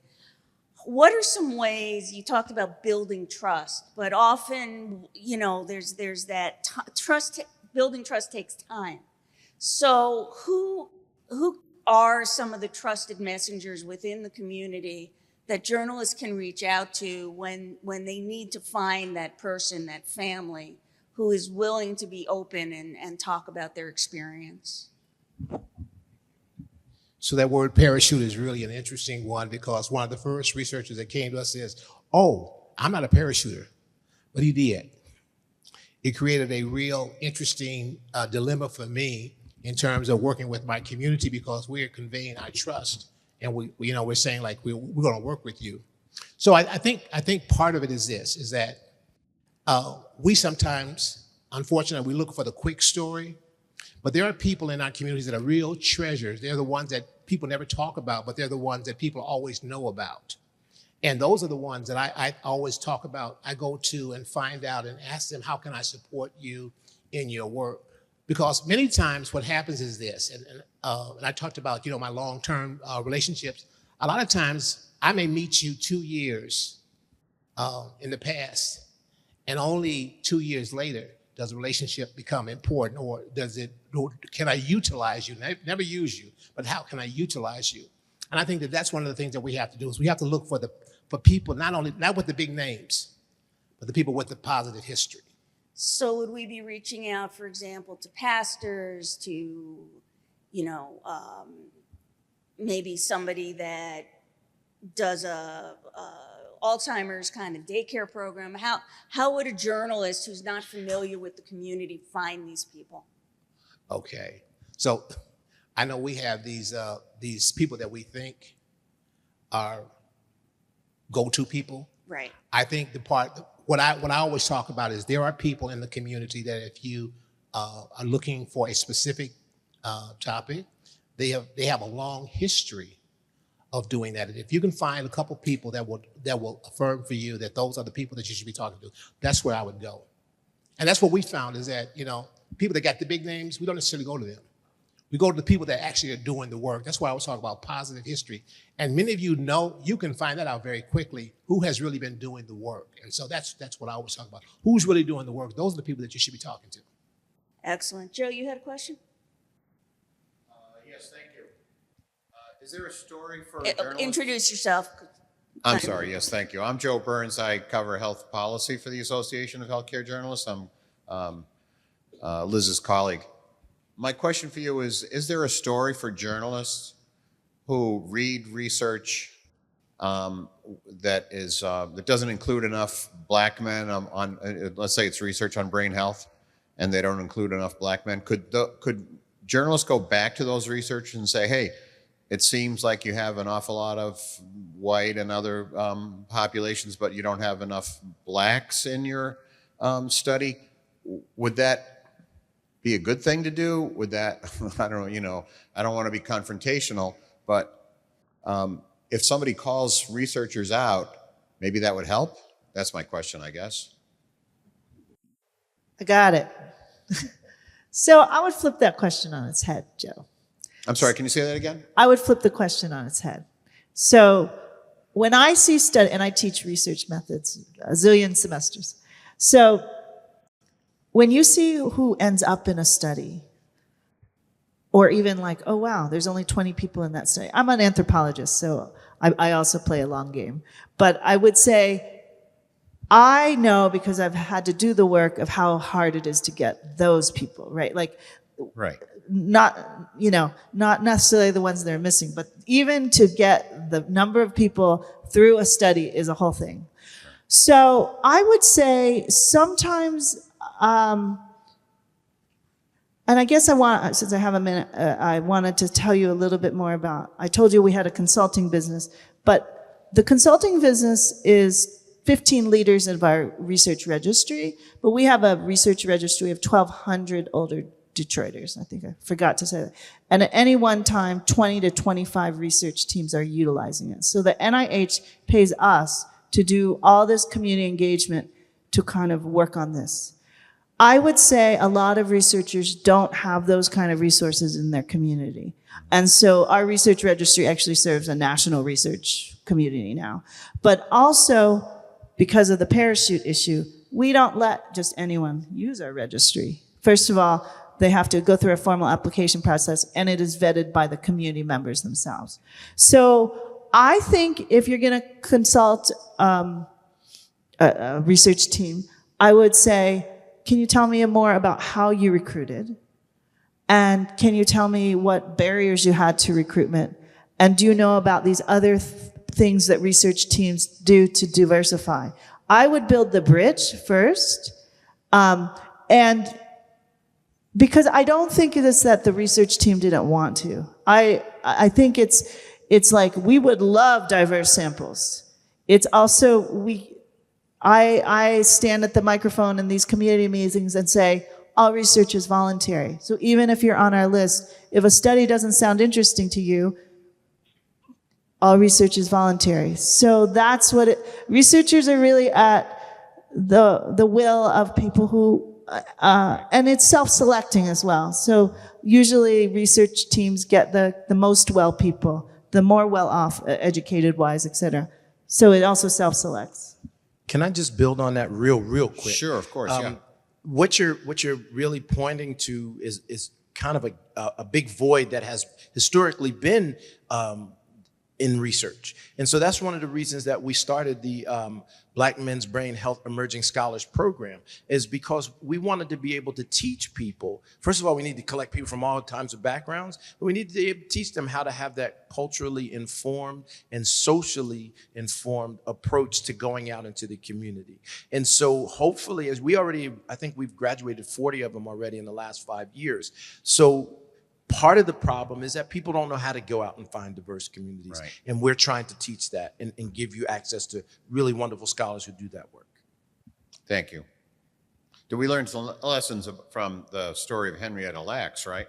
S1: What are some ways, you talked about building trust, but often, there's that trust, building trust takes time. So who are some of the trusted messengers within the community that journalists can reach out to when they need to find that person, that family, who is willing to be open and talk about their experience?
S5: So that word parachute is really an interesting one, because one of the first researchers that came to us says, oh, I'm not a parachuter, but he did. It created a real interesting dilemma for me in terms of working with my community, because we're conveying our trust, and we're saying, like, we're going to work with you. So I think part of it is this, is that we sometimes, unfortunately, we look for the quick story, but there are people in our communities that are real treasures. They're the ones that people never talk about, but they're the ones that people always know about. And those are the ones that I always talk about. I go to and find out and ask them, how can I support you in your work? Because many times what happens is this, and I talked about, my long-term relationships. A lot of times I may meet you 2 years in the past, and only 2 years later does a relationship become important, or can I utilize you? Never use you, but how can I utilize you? And I think that that's one of the things that we have to do, is we have to look for people, not with the big names, but the people with the positive history.
S1: So would we be reaching out, for example, to pastors, to, maybe somebody that does a Alzheimer's kind of daycare program? How would a journalist who's not familiar with the community find these people?
S5: Okay, so I know we have these people that we think are go-to people.
S1: Right.
S5: I think what I always talk about is there are people in the community that if you are looking for a specific topic, they have a long history of doing that. And if you can find a couple people that will affirm for you that those are the people that you should be talking to, that's where I would go. And that's what we found, is that, people that got the big names, we don't necessarily go to them. We go to the people that actually are doing the work. That's why I was talking about positive history. And many of you know, you can find that out very quickly, who has really been doing the work. And so that's what I always talk about. Who's really doing the work? Those are the people that you should be talking to.
S1: Excellent. Joe, you had a question?
S7: Yes, thank you. Is there a story for a journalist?
S1: Introduce yourself.
S7: I'm sorry, yes, thank you. I'm Joe Burns. I cover health policy for the Association of Healthcare Journalists. I'm Liz's colleague. My question for you is there a story for journalists who read research that is that doesn't include enough black men on let's say it's research on brain health, and they don't include enough black men. Could journalists go back to those researchers and say, hey, it seems like you have an awful lot of white and other populations, but you don't have enough blacks in your study? Would that be a good thing to do? Would that, I don't know, you know, I don't want to be confrontational, but if somebody calls researchers out, maybe that would help? That's my question, I guess.
S4: I got it. So I would flip that question on its head, Joe.
S7: I'm sorry, can you say that again?
S4: I would flip the question on its head. So when I see study, and I teach research methods a zillion semesters. So when you see who ends up in a study, or even like, oh wow, there's only 20 people in that study. I'm an anthropologist, so I also play a long game. But I would say, I know because I've had to do the work of how hard it is to get those people, right? Like,
S7: right.
S4: Not necessarily the ones that are missing, but even to get the number of people through a study is a whole thing. So I would say sometimes, and I guess since I have a minute, I wanted to tell you a little bit more about, I told you we had a consulting business, but the consulting business is 15 leaders of our research registry, but we have a research registry of 1,200 older Detroiters. I think I forgot to say that. And at any one time, 20 to 25 research teams are utilizing it. So the NIH pays us to do all this community engagement to kind of work on this. I would say a lot of researchers don't have those kind of resources in their community. And so our research registry actually serves a national research community now. But also, because of the parachute issue, we don't let just anyone use our registry. First of all, they have to go through a formal application process, and it is vetted by the community members themselves. So I think if you're going to consult a research team, I would say, can you tell me more about how you recruited? And can you tell me what barriers you had to recruitment? And do you know about these other things that research teams do to diversify? I would build the bridge first, and because I don't think it is that the research team didn't want to. I think it's like we would love diverse samples. It's also I stand at the microphone in these community meetings and say, all research is voluntary. So even if you're on our list, if a study doesn't sound interesting to you, all research is voluntary. So that's what researchers are really at the will of people who, and it's self-selecting as well. So usually research teams get the most well people, the more well-off, educated-wise, et cetera. So it also self-selects.
S2: Can I just build on that real quick?
S7: Sure, of course, yeah.
S2: What you're really pointing to is kind of a big void that has historically been in research. And so that's one of the reasons that we started the Black Men's Brain Health Emerging Scholars Program, is because we wanted to be able to teach people. First of all, we need to collect people from all types of backgrounds, but we need to teach them how to have that culturally informed and socially informed approach to going out into the community. And so hopefully, I think we've graduated 40 of them already in the last 5 years. So part of the problem is that people don't know how to go out and find diverse communities.
S7: Right. And
S2: we're trying to teach that and give you access to really wonderful scholars who do that work.
S7: Thank you. Did we learn some lessons from the story of Henrietta Lacks, right?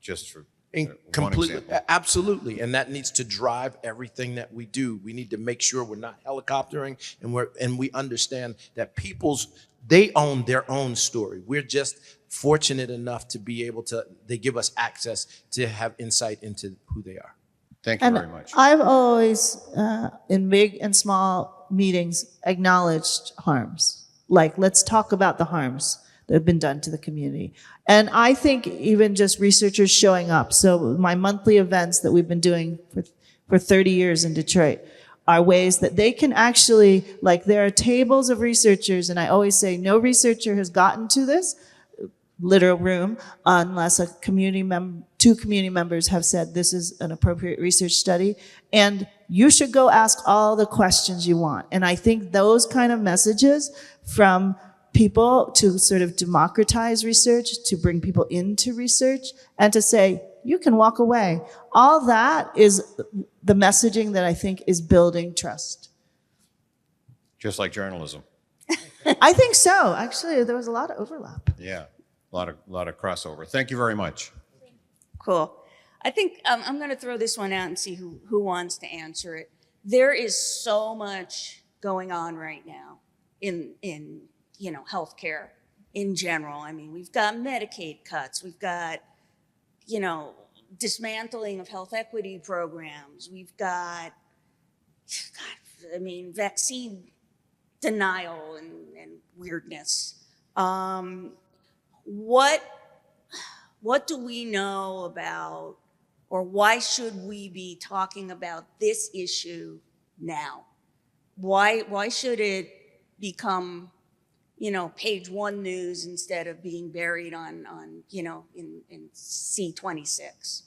S7: Just for one example.
S2: Absolutely, and that needs to drive everything that we do. We need to make sure we're not helicoptering, and we understand that they own their own story. We're just fortunate enough to be able to, they give us access to have insight into who they are.
S7: Thank you very much.
S4: I've always, in big and small meetings, acknowledged harms. Like, let's talk about the harms that have been done to the community. And I think even just researchers showing up. So my monthly events that we've been doing for 30 years in Detroit are ways that they can actually, like, there are tables of researchers, and I always say no researcher has gotten to this literal room unless two community members have said this is an appropriate research study. And you should go ask all the questions you want. And I think those kind of messages from people to sort of democratize research, to bring people into research, and to say, you can walk away. All that is the messaging that I think is building trust.
S7: Just like journalism.
S4: I think so. Actually, there was a lot of overlap.
S7: Yeah, a lot of crossover. Thank you very much.
S1: Cool. I think I'm going to throw this one out and see who wants to answer it. There is so much going on right now in healthcare in general. I mean, we've got Medicaid cuts. We've got, dismantling of health equity programs. We've got, vaccine denial and weirdness. What do we know about, or why should we be talking about this issue now? Why should it become, page one news instead of being buried on in C26?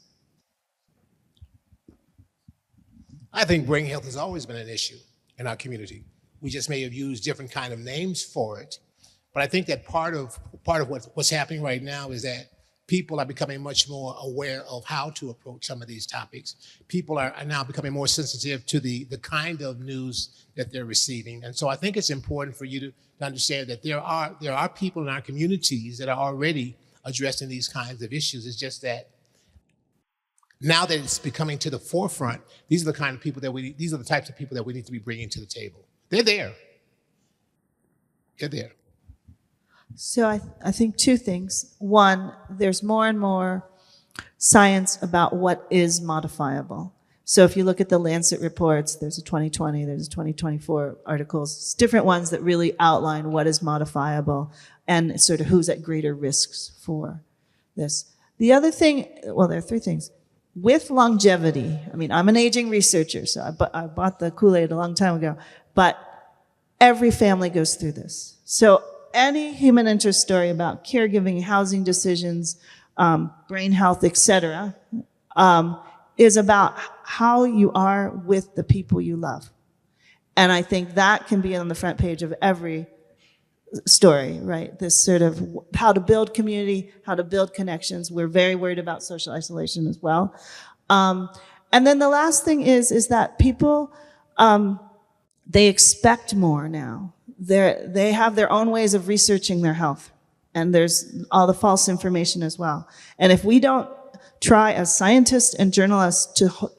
S5: I think brain health has always been an issue in our community. We just may have used different kind of names for it. But I think that part of what's happening right now is that people are becoming much more aware of how to approach some of these topics. People are now becoming more sensitive to the kind of news that they're receiving. And so I think it's important for you to understand that there are people in our communities that are already addressing these kinds of issues. It's just that now that it's becoming to the forefront, these are the kind of people these are the types of people that we need to be bringing to the table. They're there. They're there.
S4: So I think two things. One, there's more and more science about what is modifiable. So if you look at the Lancet reports, there's a 2020, there's a 2024 articles, different ones that really outline what is modifiable and sort of who's at greater risks for this. The other thing, well, there are three things. With longevity, I'm an aging researcher, so I bought the Kool-Aid a long time ago, but every family goes through this. So any human interest story about caregiving, housing decisions, brain health, etc., is about how you are with the people you love. And I think that can be on the front page of every story, right? This sort of how to build community, how to build connections. We're very worried about social isolation as well. And then the last thing is that people, they expect more now. They have their own ways of researching their health. And there's all the false information as well. And if we don't try as scientists and journalists to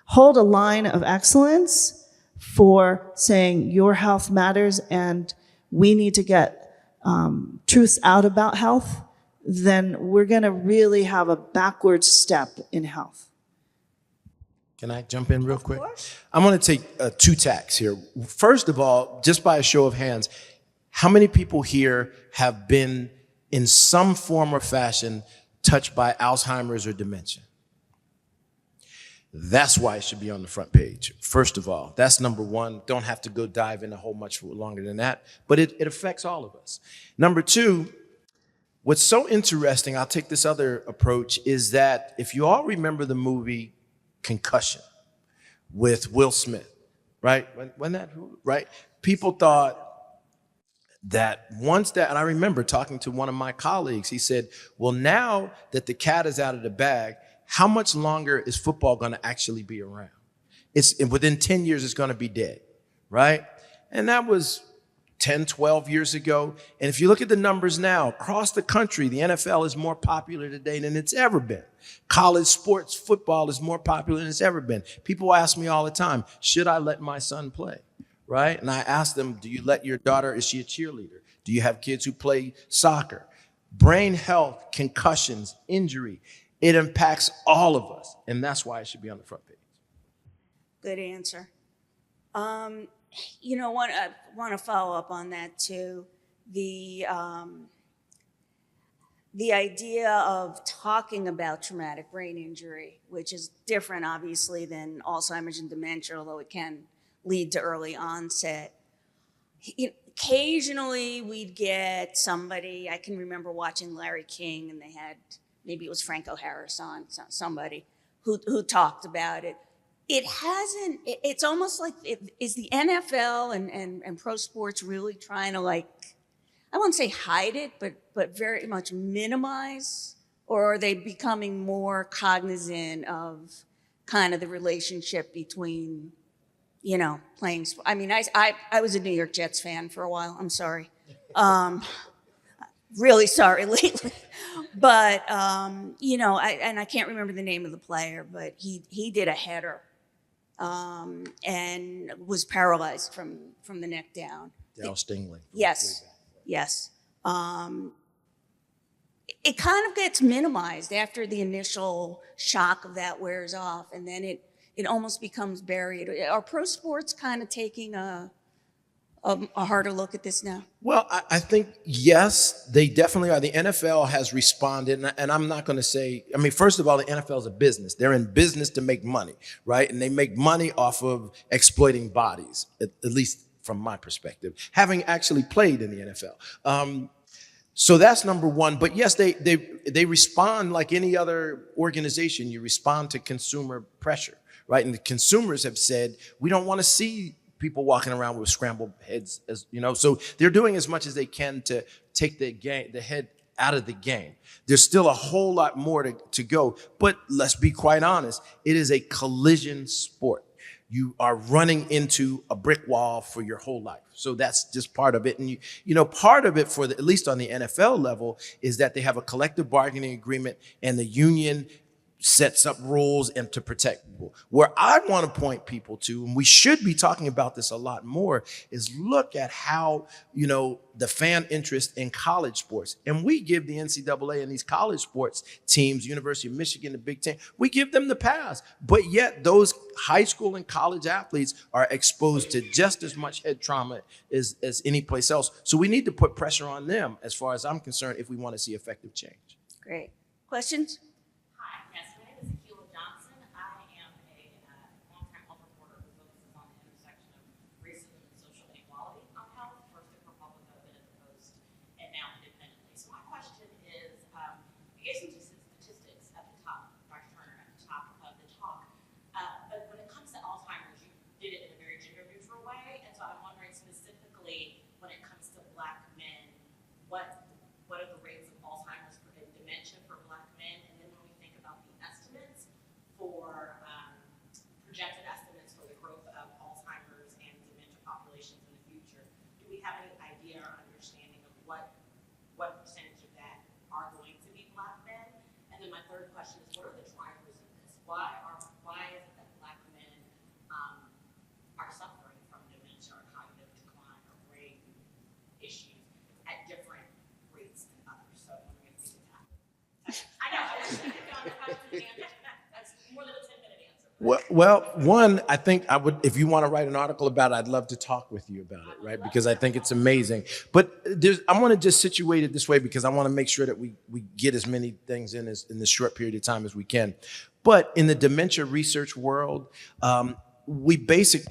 S4: hold a line of excellence for saying your health matters and we need to get truths out about health, then we're going to really have a backward step in health.
S2: Can I jump in real quick? I'm going to take two tacks here. First of all, just by a show of hands, how many people here have been in some form or fashion touched by Alzheimer's or dementia? That's why it should be on the front page. First of all, that's number one. Don't have to go dive in a whole much longer than that, but it affects all of us. Number two, what's so interesting, I'll take this other approach, is that if you all remember the movie Concussion with Will Smith, right? When that, right? People thought that once that, and I remember talking to one of my colleagues, he said, well, now that the cat is out of the bag, how much longer is football going to actually be around? Within 10 years, it's going to be dead, right? And that was 10, 12 years ago. And if you look at the numbers now, across the country, the NFL is more popular today than it's ever been. College sports, football is more popular than it's ever been. People ask me all the time, should I let my son play, right? And I ask them, do you let your daughter, is she a cheerleader? Do you have kids who play soccer? Brain health, concussions, injury, it impacts all of us. And that's why it should be on the front page.
S1: Good answer. You know what, I want to follow up on that too. The idea of talking about traumatic brain injury, which is different obviously than Alzheimer's and dementia, although it can lead to early onset. occasionally we'd get somebody, I can remember watching Larry King, and they had, maybe it was Franco Harris on, somebody who talked about it. It hasn't, it's almost like, is the NFL and pro sports really trying to, like, I won't say hide it, but very much minimize, or are they becoming more cognizant of kind of the relationship between, playing sport? I mean, I was a New York Jets fan for a while. I'm sorry. Really sorry lately. But, I can't remember the name of the player, but he did a header and was paralyzed from the neck down.
S2: Dale Stingley.
S1: Yes. Yes. It kind of gets minimized after the initial shock of that wears off, and then it almost becomes buried. Are pro sports kind of taking a harder look at this now?
S2: Well, I think, yes, they definitely are. The NFL has responded, and I'm not going to say, first of all, the NFL is a business. They're in business to make money, right? And they make money off of exploiting bodies, at least from my perspective, having actually played in the NFL. So that's number one. But yes, they respond like any other organization. You respond to consumer pressure, right? And the consumers have said, we don't want to see people walking around with scrambled heads, so they're doing as much as they can to take the head out of the game. There's still a whole lot more to go, but let's be quite honest, it is a collision sport. You are running into a brick wall for your whole life. So that's just part of it. And part of it at least on the NFL level, is that they have a collective bargaining agreement and the union sets up rules and to protect people. Where I want to point people to, and we should be talking about this a lot more, is look at how, the fan interest in college sports. And we give the NCAA and these college sports teams, University of Michigan, the Big Ten, we give them the pass. But yet those high school and college athletes are exposed to just as much head trauma as any place else. So we need to put pressure on them, as far as I'm concerned, if we want to see effective change.
S1: Great. Questions?
S8: What are the rates of Alzheimer's and dementia for Black men? And then when we think about the estimates for projected estimates for the growth of Alzheimer's and dementia populations in the future, do we have any idea or understanding of what percentage of that are going to be Black men? And then my third question is, what are the drivers of this? Why is it that Black men are suffering from dementia or cognitive decline or brain issues at different rates than others? So I'm going to think of that. I know, I wish I could go on the question. That's more than a 10-minute answer.
S2: Well, one, I think I would, if you want to write an article about it, I'd love to talk with you about it, right? Because I think it's amazing. But I want to just situate it this way, because I want to make sure that we get as many things in this short period of time as we can. But in the dementia research world, the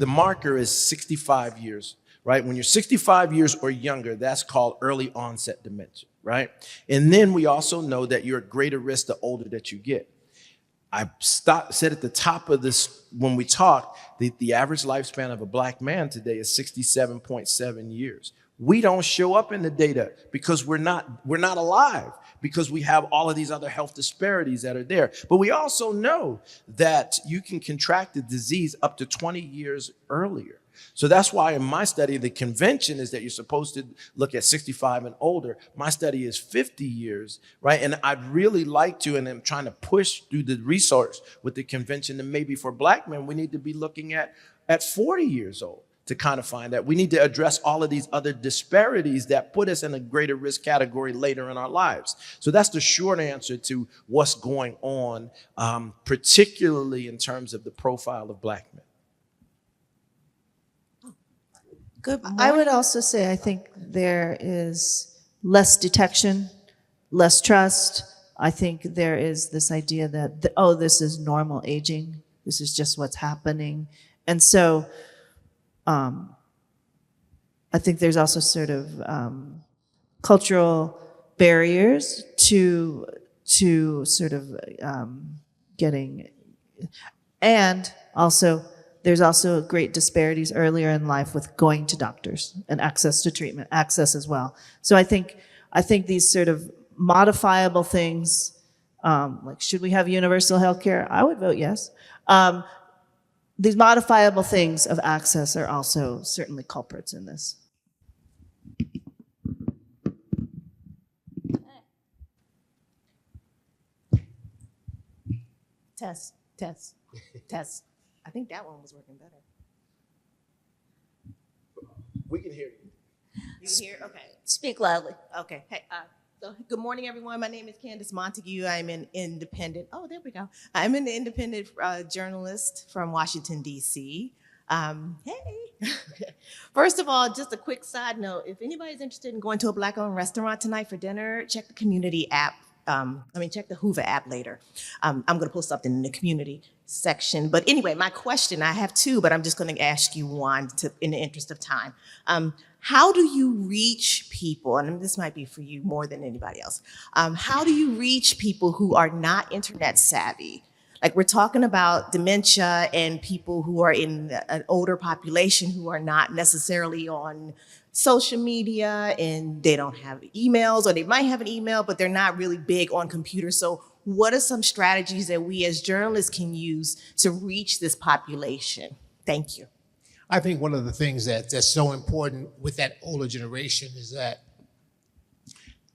S2: marker is 65 years, right? When you're 65 years or younger, that's called early onset dementia, right? And then we also know that you're at greater risk the older that you get. I said at the top of this when we talked, the average lifespan of a Black man today is 67.7 years. We don't show up in the data because we're not alive, because we have all of these other health disparities that are there. But we also know that you can contract the disease up to 20 years earlier. So that's why in my study, the convention is that you're supposed to look at 65 and older. My study is 50 years, right? And I'd really like to, and I'm trying to push through the research with the convention, and maybe for Black men, we need to be looking at 40 years old to kind of find that. We need to address all of these other disparities that put us in a greater risk category later in our lives. So that's the short answer to what's going on, particularly in terms of the profile of Black men.
S4: Good. I would also say I think there is less detection, less trust. I think there is this idea that, this is normal aging. This is just what's happening. And so I think there's also sort of cultural barriers to sort of getting, and also there's also great disparities earlier in life with going to doctors and access to treatment, access as well. So I think these sort of modifiable things, like should we have universal health care? I would vote yes. These modifiable things of access are also certainly culprits in this.
S9: Test, test, test. I think that one was working better.
S2: We can hear you.
S9: You can hear? Okay.
S1: Speak loudly.
S9: Okay. Hey, so good morning, everyone. My name is Candace Montague. I'm an independent. Oh, there we go. I'm an independent journalist from Washington, D.C. Hey. First of all, just a quick side note. If anybody's interested in going to a Black-owned restaurant tonight for dinner, check the community app. Check the Hoover app later. I'm going to post something in the community section. But anyway, my question, I have two, but I'm just going to ask you one in the interest of time. How do you reach people, and this might be for you more than anybody else, how do you reach people who are not internet savvy? Like we're talking about dementia and people who are in an older population who are not necessarily on social media and they don't have emails, or they might have an email, but they're not really big on computers. So what are some strategies that we as journalists can use to reach this population? Thank you.
S5: I think one of the things that's so important with that older generation is that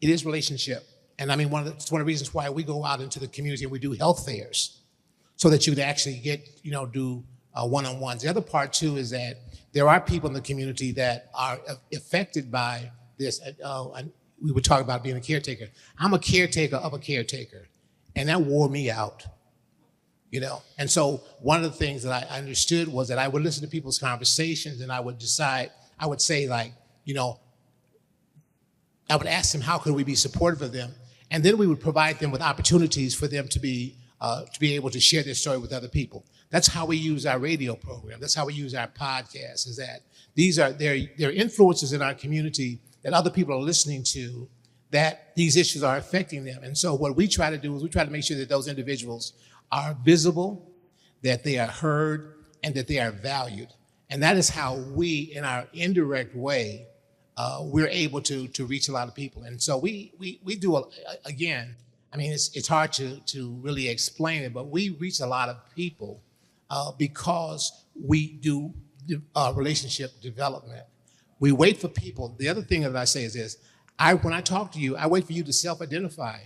S5: it is relationship. And I mean, it's one of the reasons why we go out into the community and we do health fairs, so that you can actually get, do one-on-ones. The other part too is that there are people in the community that are affected by this. And we would talk about being a caretaker. I'm a caretaker of a caretaker, and that wore me out. And so one of the things that I understood was that I would listen to people's conversations and I would decide, I would say like, I would ask them how could we be supportive of them, and then we would provide them with opportunities for them to be able to share their story with other people. That's how we use our radio program. That's how we use our podcast, is that they're influences in our community that other people are listening to, that these issues are affecting them. And so what we try to do is we try to make sure that those individuals are visible, that they are heard, and that they are valued. And that is how we, in our indirect way, we're able to reach a lot of people. And so we do, again, I mean, it's hard to really explain it, but we reach a lot of people because we do relationship development. We wait for people. The other thing that I say is this: when I talk to you, I wait for you to self-identify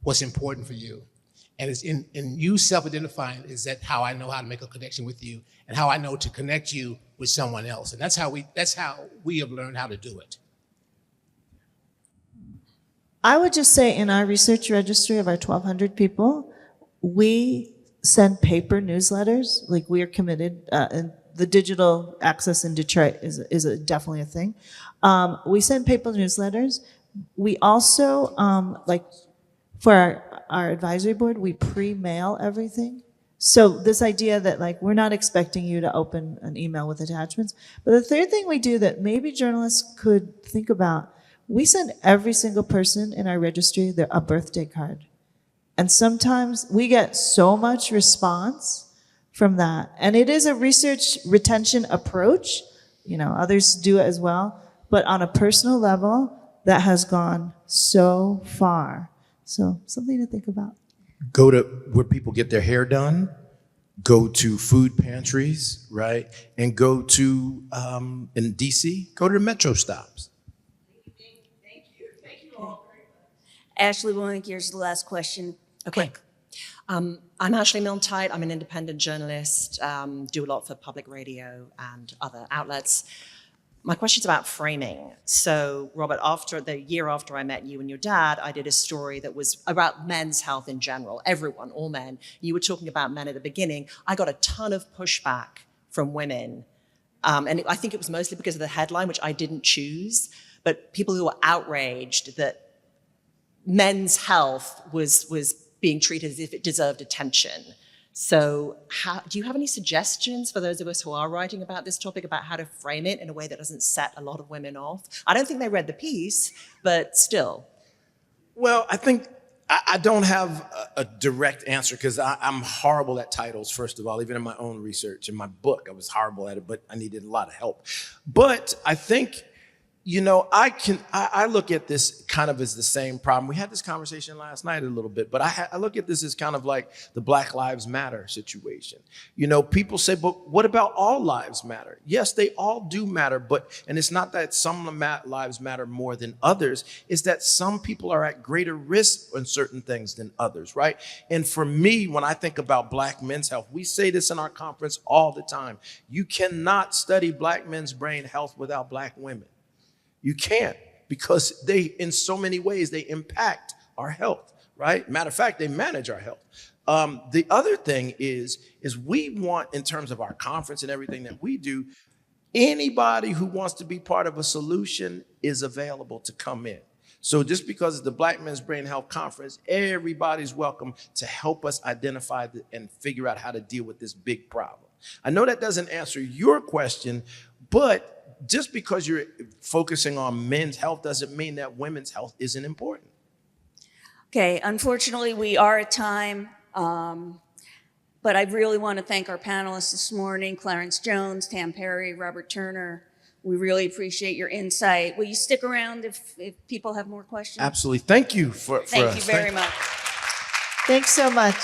S5: what's important for you. And it's in you self-identifying is that how I know how to make a connection with you and how I know to connect you with someone else. And that's how we have learned how to do it.
S4: I would just say in our research registry of our 1,200 people, we send paper newsletters. Like we are committed, and the digital access in Detroit is definitely a thing. We send paper newsletters. We also, for our advisory board, we pre-mail everything. So this idea that like we're not expecting you to open an email with attachments. But the third thing we do that maybe journalists could think about, we send every single person in our registry a birthday card. And sometimes we get so much response from that. And it is a research retention approach. Others do it as well. But on a personal level, that has gone so far. So something to think about.
S2: Go to where people get their hair done, go to food pantries, right? And go to, in DC, go to the metro stops.
S8: Thank you all very much.
S1: Ashley Willick, here's the last question.
S10: Okay. I'm Ashley Milne-Tite. I'm an independent journalist, do a lot for public radio and other outlets. My question's about framing. So, Robert, the year after I met you and your dad, I did a story that was about men's health in general, everyone, all men. You were talking about men at the beginning. I got a ton of pushback from women. And I think it was mostly because of the headline, which I didn't choose, but people who were outraged that men's health was being treated as if it deserved attention. So do you have any suggestions for those of us who are writing about this topic about how to frame it in a way that doesn't set a lot of women off? I don't think they read the piece, but still.
S2: Well, I think I don't have a direct answer because I'm horrible at titles, first of all. Even in my own research, in my book, I was horrible at it, but I needed a lot of help. But I think, you know, I look at this kind of as the same problem. We had this conversation last night a little bit, but I look at this as kind of like the Black Lives Matter situation. You know, people say, but what about all lives matter? Yes, they all do matter, and it's not that some lives matter more than others, it's that some people are at greater risk on certain things than others, right? And for me, when I think about Black men's health, we say this in our conference all the time. You cannot study Black men's brain health without Black women. You can't, because they, in so many ways, they impact our health, right? Matter of fact, they manage our health. The other thing is we want, in terms of our conference and everything that we do, anybody who wants to be part of a solution is available to come in. So just because it's the Black Men's Brain Health Conference, everybody's welcome to help us identify and figure out how to deal with this big problem. I know that doesn't answer your question, but just because you're focusing on men's health doesn't mean that women's health isn't important.
S1: Okay, unfortunately, we are at time, but I really want to thank our panelists this morning, Clarence Jones, Tam Perry, Robert Turner. We really appreciate your insight. Will you stick around if people have more questions?
S2: Absolutely. Thank you
S1: Thank you very much.
S4: Thanks so much.